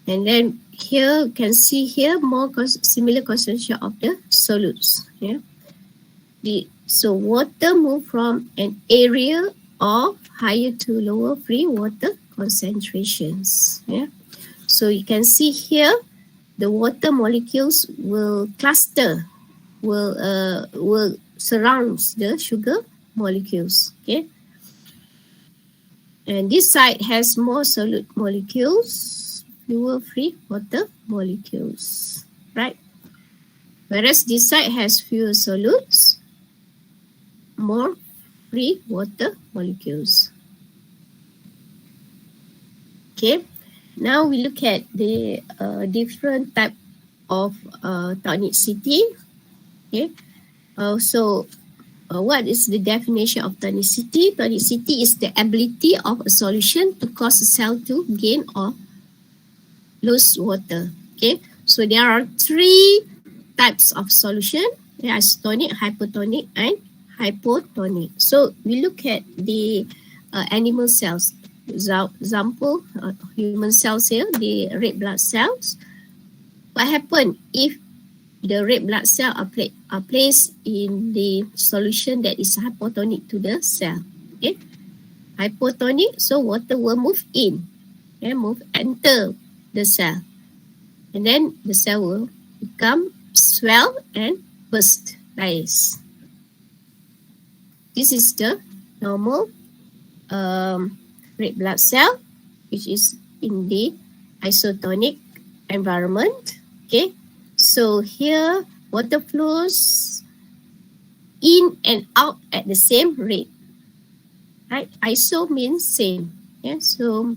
and then here you can see here more similar concentration of the solutes. So water move from an area of higher to lower free water concentrations. So you can see here the water molecules will cluster, will surround the sugar molecules. Okay, and this side has more solute molecules, fewer free water molecules, right? Whereas this side has fewer solutes, more free water molecules. Okay, now we look at the different type of tonicity. Okay, what is the definition of tonicity? Tonicity is the ability of a solution to cause a cell to gain or lose water. Okay, so there are three types of solution. There are tonic, hypotonic, and hypotonic. So we look at the animal cells. Example, human cells here, the red blood cells. What happens if the red blood cell are placed in the solution that is hypotonic to the cell? Okay, hypotonic, so water will move in, enter the cell, and then the cell will become swell and burst like this. This is the normal red blood cell, which is in the isotonic environment. Okay, so here water flows in and out at the same rate. Right? Iso means same. So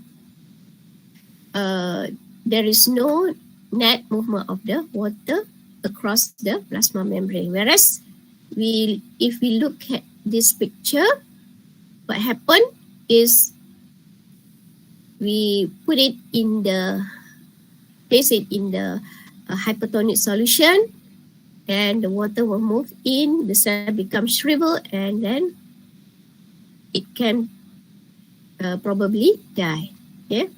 there is no net movement of the water across the plasma membrane. Whereas if we look at this picture, what happened is we place it in the hypertonic solution, and the water will move in, the cell becomes shriveled, and then it can probably die. Okay.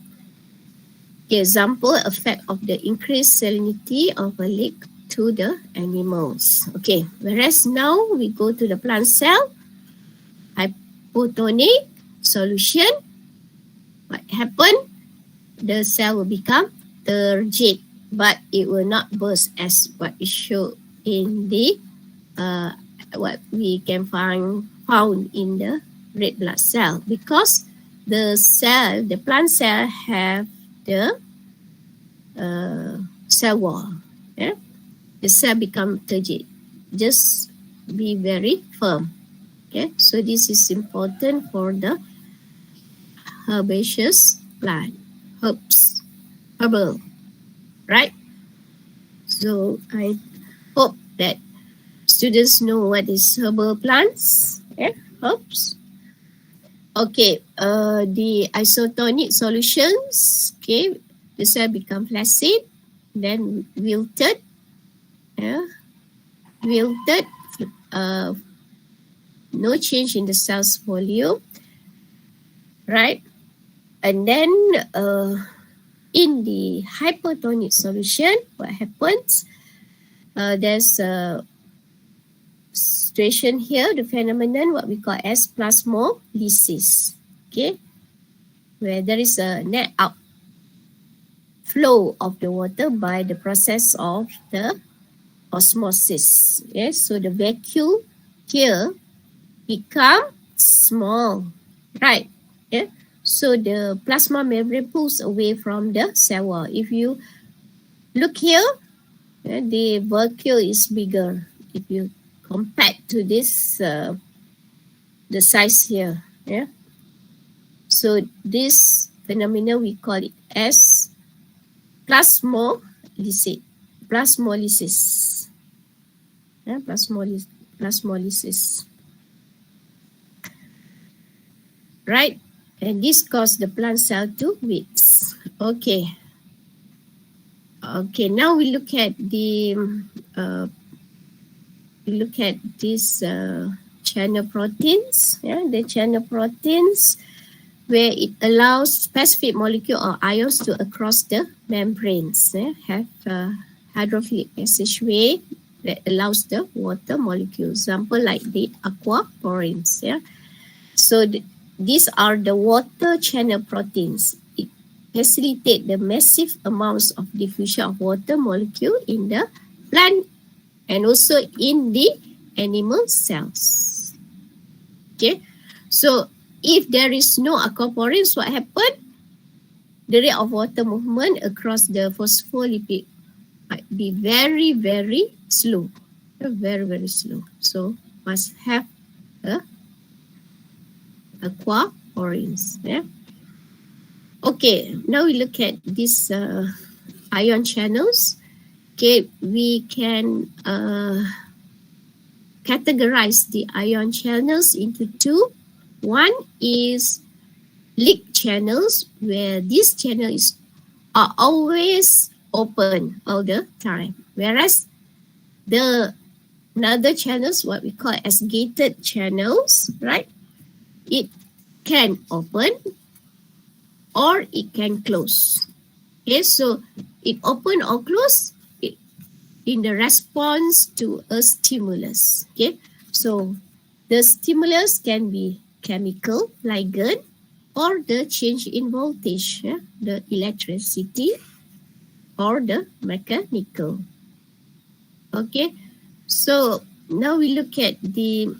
Example, effect of the increased salinity of a lake to the animals. Okay, whereas now we go to the plant cell, hypotonic solution. What happened? The cell will become turgid, but it will not burst as what is shown in the what we can found in the red blood cell, because the plant cell have the cell wall. Yeah? The cell become turgid. Just be very firm. Okay, so this is important for the herbaceous plant, herbal, right? So I hope that students know what is herbal plants, herbs. Okay, the isotonic solutions, okay, the cell become flaccid, then wilted, no change in the cell's volume, right? And then in the hypertonic solution, what happens? There's a situation here, the phenomenon what we call as plasmolysis, okay, where there is a net outflow of the water by the process of the osmosis. Yes, so the vacuole here become small, right? Yeah. So the plasma membrane pulls away from the cell wall. If you look here, the vacuole is bigger. If you compare to this, the size here, yeah. So this phenomena we call it as plasmolysis. Yeah, plasmolysis. Right, and this causes the plant cell to weak. Okay. Okay, now we look at the these channel proteins. Yeah, the channel proteins, where it allows specific molecule or ions to cross the membranes. Have hydrophilic passageway that allows the water molecule. Example like the aquaporins. Yeah, so these are the water channel proteins. It facilitates the massive amounts of diffusion of water molecule in the plant and also in the animal cells. Okay, so if there is no aquaporins, what happens? The rate of water movement across the phospholipid might be very, very slow. Very, very slow. So must have aquaporins. Yeah. Okay, now we look at these ion channels. Okay, we can categorize the ion channels into two. One is leak channels, where these channels are always open all the time, whereas the another channels, what we call as gated channels, right? It can open or it can close. Okay, so it open or close in the response to a stimulus. Okay, so the stimulus can be chemical, ligand, or the change in voltage, the electricity, or the mechanical. Okay, so now we look at the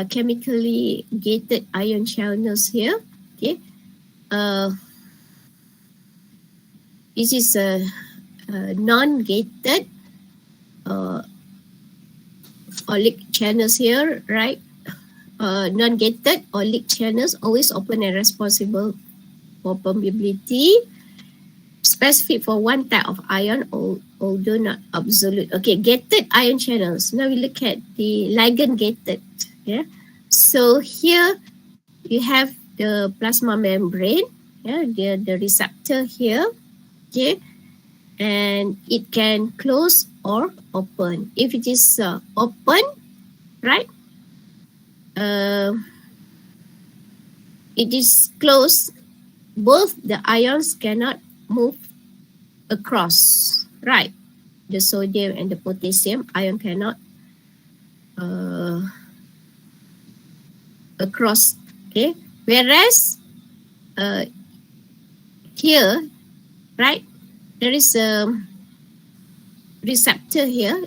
chemically gated ion channels here. Okay, this is a non-gated or leak channels here, right? Non-gated or leak channels always open and responsible for permeability, specific for one type of ion, although not absolute. Okay, gated ion channels. Now we look at the ligand gated. Yeah, so here you have the plasma membrane. Yeah, the receptor here. Okay, and it can close or open. If it is open, right? It is closed. Both the ions cannot move across, right? The sodium and the potassium ion cannot across. Okay, whereas here, right, there is a receptor here.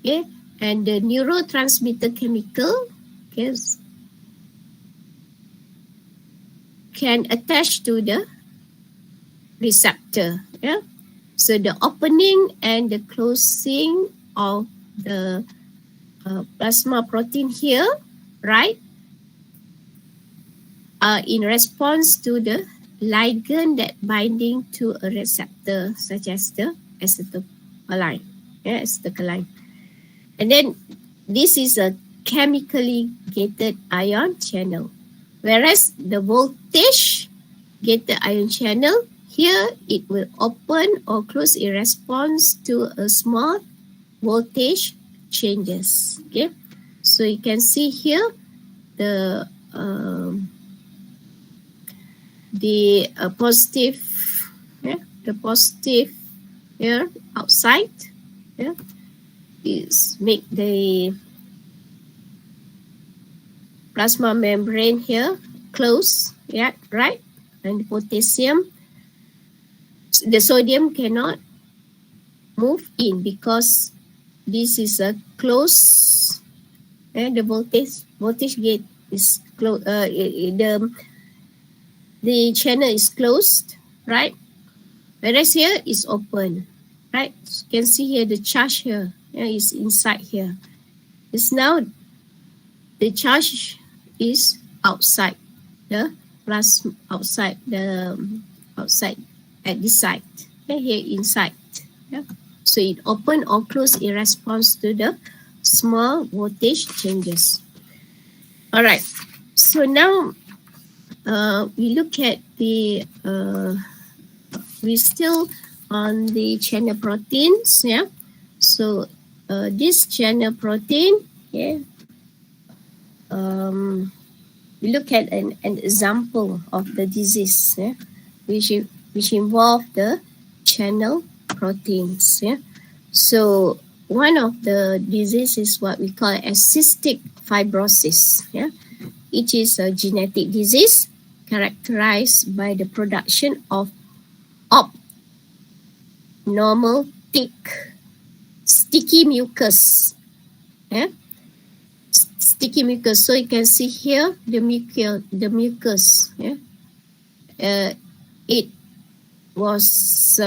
Okay, and the neurotransmitter chemical, okay, can attach to the receptor. Yeah, so the opening and the closing of the plasma protein here, right, are in response to the ligand that binding to a receptor, such as the acetylcholine. Yeah, acetylcholine. And then this is a chemically gated ion channel. Whereas the voltage gated ion channel, here it will open or close in response to a small voltage changes. Okay, so you can see here the positive, yeah, the positive here outside, yeah, is make the plasma membrane here close, yeah, right, and the potassium, the sodium cannot move in because this is a close, and the voltage gate is closed. The channel is closed, right? Whereas here is open, right? You can see here the charge here, yeah, is inside here. It's now the charge is outside the plasma, outside at this side, yeah, here inside. Yeah. So it open or close in response to the small voltage changes. All right. So now we look at the we still on the channel proteins. Yeah. So this channel protein, yeah. We look at an example of the disease, yeah, which involve the channel proteins. Yeah. So one of the disease is what we call as cystic fibrosis. Yeah. It is a genetic disease characterized by the production of abnormal thick sticky mucus. Yeah. Sticky mucus. So you can see here the mucus. Yeah. It was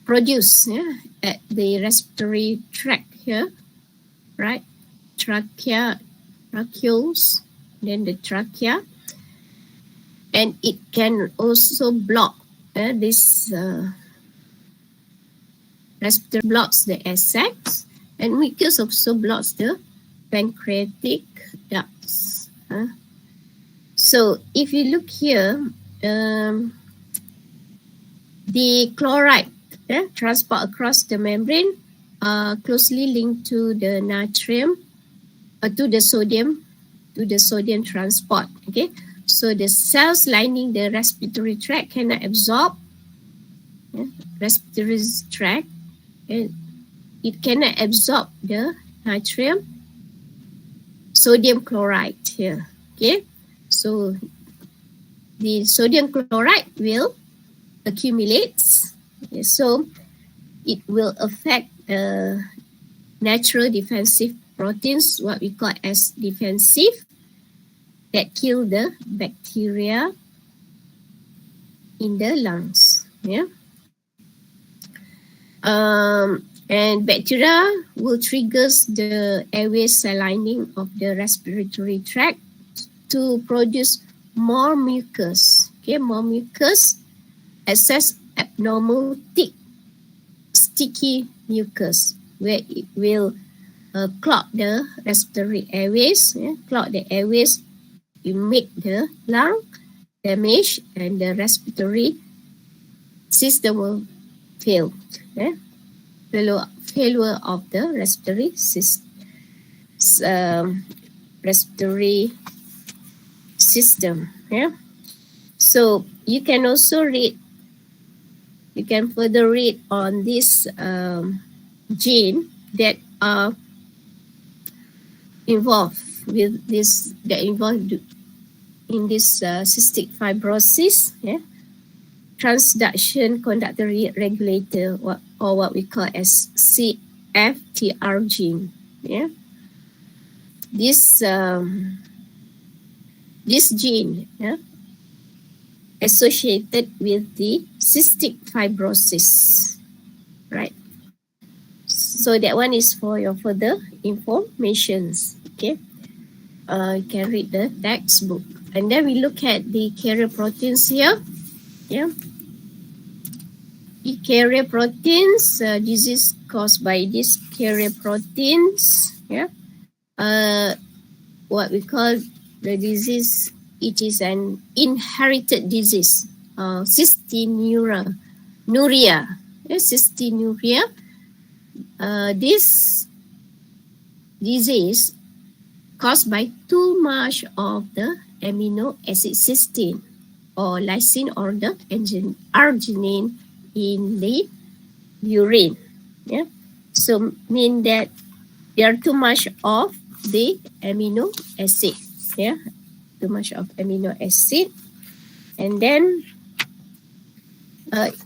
produced, yeah, at the respiratory tract here, right? Tracheoles, then the trachea, and it can also block this respiratory, blocks the air sacs, and mucus also blocks the pancreatic ducts. So if you look here, the chloride transport across the membrane are closely linked to the natrium, to the sodium transport. Okay, so the cells lining the respiratory tract cannot absorb respiratory tract, and it cannot absorb the natrium, sodium chloride here. Okay, so the sodium chloride will accumulate. Okay, so it will affect natural defensive proteins, what we call as defensive, that kill the bacteria in the lungs. Yeah. And bacteria will trigger the airway cell lining of the respiratory tract to produce more mucus. Okay, more mucus, excess abnormal thick sticky mucus, where it will clog the respiratory airways. Yeah, clog the airways, you make the damaged and the respiratory system will fail. Failure of the respiratory system. So you can also read. You can further read on this gene that are involved with this, that involved in this cystic fibrosis, transduction conductor regulator, or what we call as CFTR gene. This gene associated with the cystic fibrosis, right? So that one is for your further informations. You can read the textbook. And then we look at the carrier proteins here. The carrier proteins, disease caused by these carrier proteins. What we call the disease, it is an inherited disease, cystinuria. Cystinuria. This disease caused by too much of the amino acid cysteine or lysine or the arginine in the urine. So mean that there are too much of the amino acid. Too much of amino acid. And then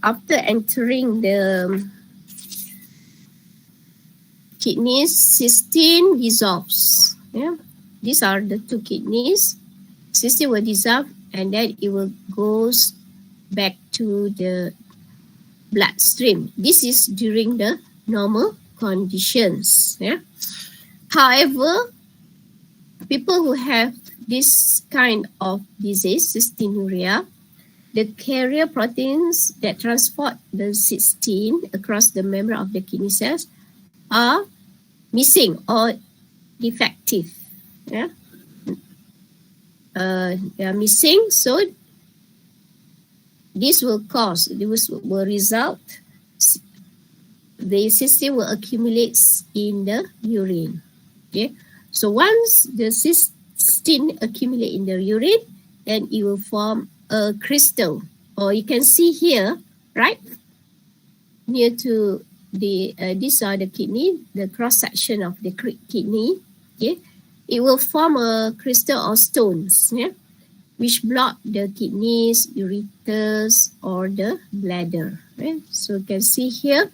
after entering the kidneys, cysteine dissolves. These are the two kidneys. Cysteine will dissolve and then it will goes back to the bloodstream. This is during the normal conditions. However, people who have this kind of disease, cystinuria, the carrier proteins that transport the cysteine across the membrane of the kidney cells are missing or defective. They are missing, so this will result, the cysteine will accumulate in the urine. So once the cysteine accumulate in the urine, then it will form a crystal, or you can see here, right, near to the these are the kidney, the cross section of the kidney. It will form a crystal or stones, which block the kidneys, ureters, or the bladder. So you can see here,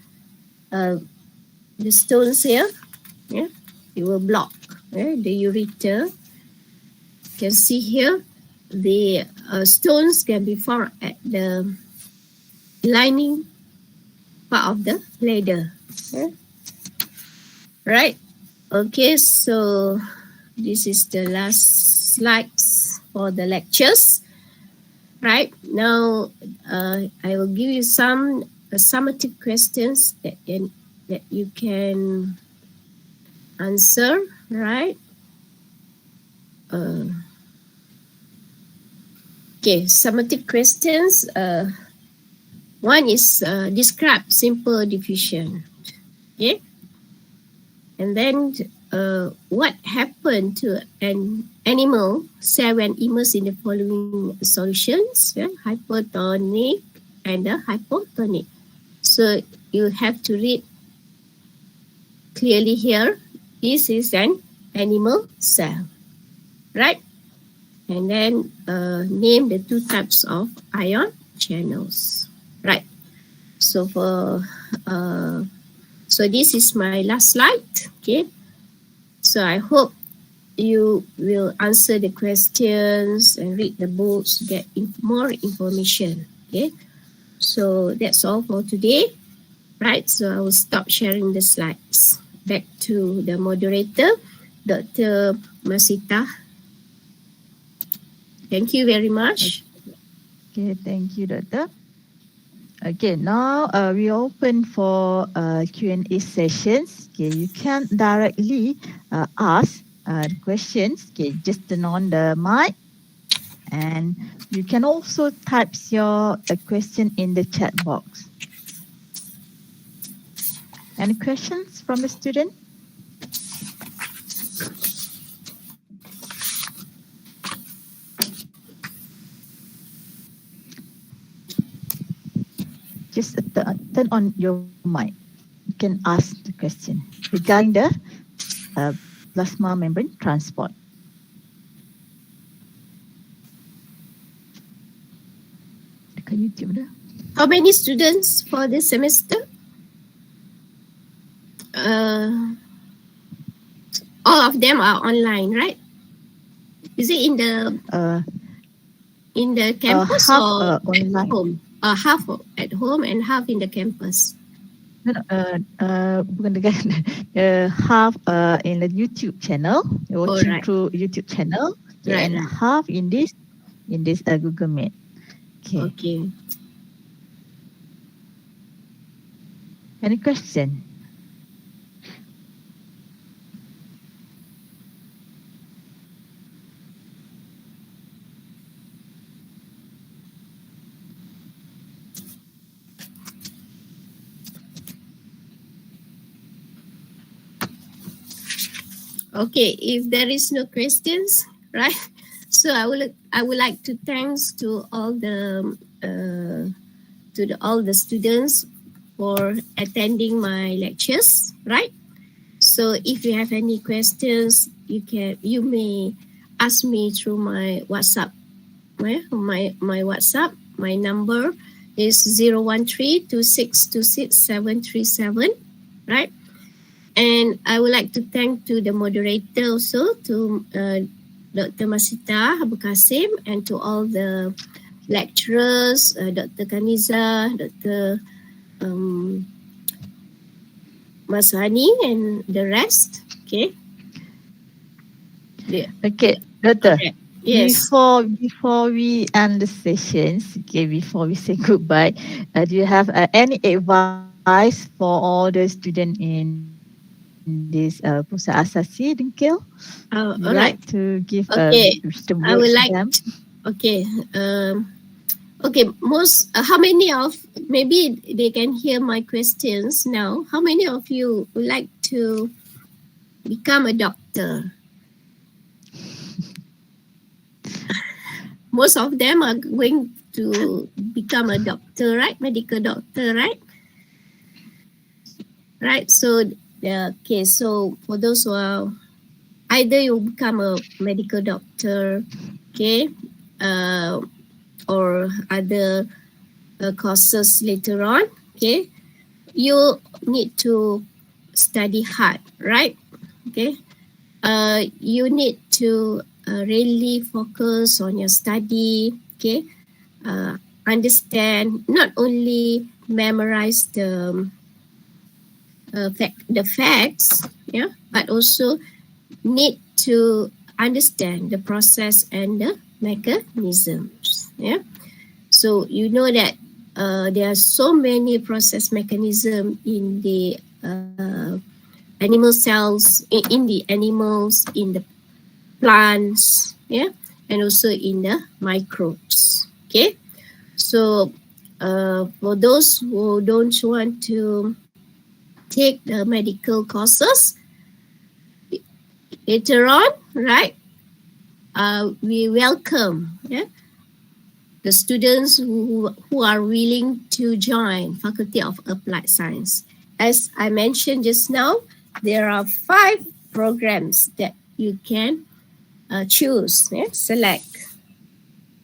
the stones here, it will block the ureter. You can see here, the stones can be formed at the lining part of the bladder. Right? Okay, so this is the last slides for the lectures. Right, now I will give you some summative questions that you can answer, right? Okay, summative questions. One is describe simple diffusion. Okay, and then what happened to an animal cell when immersed in the following solutions: hypertonic and hypotonic. So you have to read clearly here. This is an animal cell, right? And then name the two types of ion channels, right? So for so this is my last slide. Okay, so I hope you will answer the questions and read the books to get more information. Okay, so that's all for today, right? So I will stop sharing the slides. Back to the moderator, Dr. Masita. Thank you very much. Okay, thank you, Doctor. Okay, now we open for Q&A sessions. Okay, you can directly ask questions. Okay, just turn on the mic And you can also type your question in the chat box. Any questions from the student? Just turn on your mic. You can ask the question regarding the plasma membrane transport. Dekat YouTube dah. How many students for this semester? All of them are online, right? Is it in the campus half, or online. at home? Half at home and half in the campus. No, bukan dekat half in the YouTube channel, watching through YouTube channel, and half in this Google Meet. Okay. Any question? Okay, if there is no questions, right? So I would like to thanks to all the all the students for attending my lectures, right? So if you have any questions, you may ask me through my WhatsApp. My WhatsApp, my number is 013-2626-737, right? And I would like to thank to the moderator also, to Dr. Masita Abu Kasim, and to all the lecturers, Dr. Kaniza, Dr. Masani, and the rest. Okay. Yeah. Okay, Doctor. Okay. Yes. Before we end the sessions, before we say goodbye, do you have any advice for all the students in this Pusat Asasi Dengkil? All right. Like to give I would like them? Okay. Okay, how many of, maybe they can hear my questions now. How many of you would like to become a doctor? Most of them are going to become a doctor, right? Medical doctor, right? Right. So, okay. So for those who are, either you become a medical doctor, okay, or other courses later on, okay, you need to study hard, right? Okay. You need to really focus on your study, okay? Understand, not only memorize the facts, yeah, but also need to understand the process and the mechanisms, yeah. So you know that there are so many process mechanisms in the animal cells, in the animals, in the plants, yeah, and also in the microbes. Okay, so for those who don't want to take the medical courses later on, right? We welcome, yeah, the students who are willing to join Faculty of Applied Science. As I mentioned just now, there are 5 programs that you can choose, select.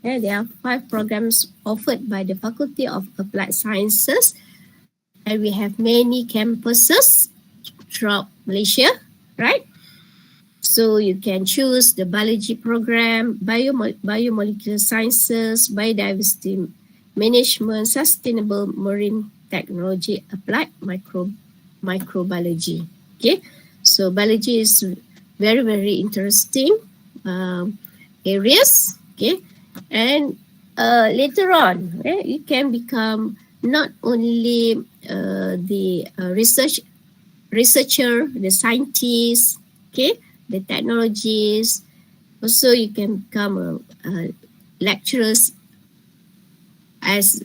Yeah, there are 5 programs offered by the Faculty of Applied Sciences, and we have many campuses throughout Malaysia, right? So you can choose the Biology program, Biomolecular Sciences, Biodiversity Management, Sustainable Marine Technology, Applied Microbiology. Okay, so biology is very, very interesting areas. Okay, and later on, you can become not only the researcher, the scientist, okay, the technologies. Also, you can become a lecturers as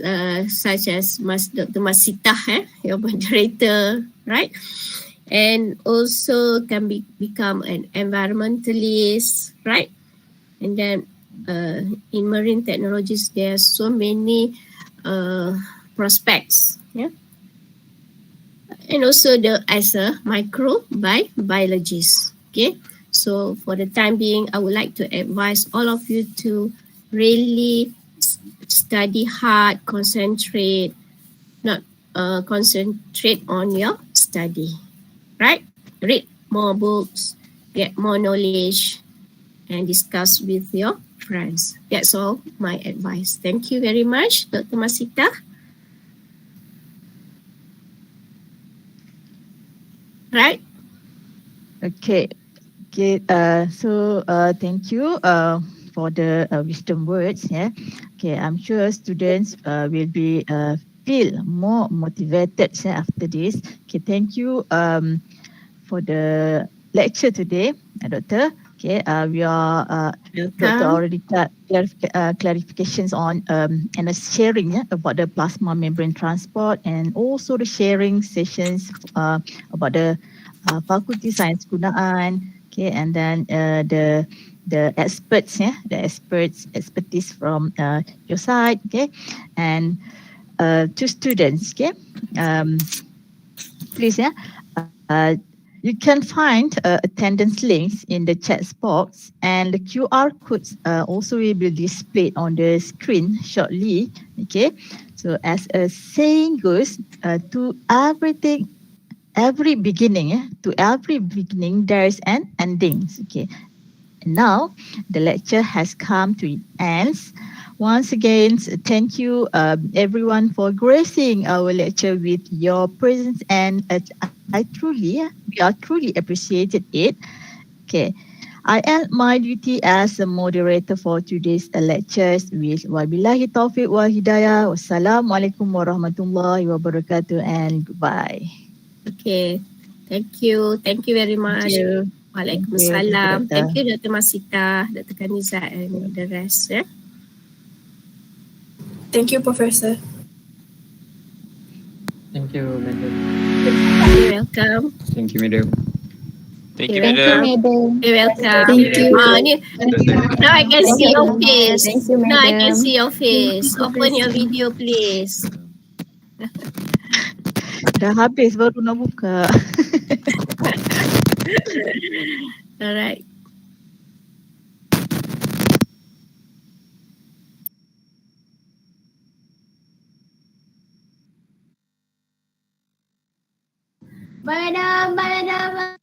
such as Dr. Masitah, your moderator, right? And also can become an environmentalist, right? And then in marine technologies, there are so many prospects, yeah. And also as a microbiologist, okay. So for the time being, I would like to advise all of you to really study hard, concentrate, not concentrate on your study, right? Read more books, get more knowledge, and discuss with your friends. That's all my advice. Thank you very much, Dr. Masita. Right? Okay. Okay. So thank you for the wisdom words. Yeah. Okay. I'm sure students will be feel more motivated after this. Okay. Thank you for the lecture today, Doctor. Okay. We are Doctor already clarifications on and the sharing about the plasma membrane transport, and also the sharing sessions about the faculty sains gunaan. Okay, and then the experts, the expertise from your side. Okay, and to students. Okay, please, you can find attendance links in the chat box, and the QR codes also will be displayed on the screen shortly. Okay, so as a saying goes, to every beginning, to every beginning there is an ending. Okay, now the lecture has come to its end. Once again, thank you everyone for gracing our lecture with your presence, and we are truly appreciated it. Okay, I end my duty as a moderator for today's lectures with wabillahi taufiq wal hidayah. Wassalamualaikum warahmatullahi wabarakatuh, and goodbye. Okay. Thank you. Thank you very much. Thank you. Waalaikumsalam. Thank you, Dr. Masita, Dr. Kaniza, and the rest. Yeah? Thank you, Professor. Thank you, Madam. You're welcome. Thank you, Madam. Thank you, You're madam. welcome. You're welcome. Thank you. Now I can see your face. Thank you, Now I can madam. see your face. Open your video, please. Dah habis baru nak buka. Alright. Madam.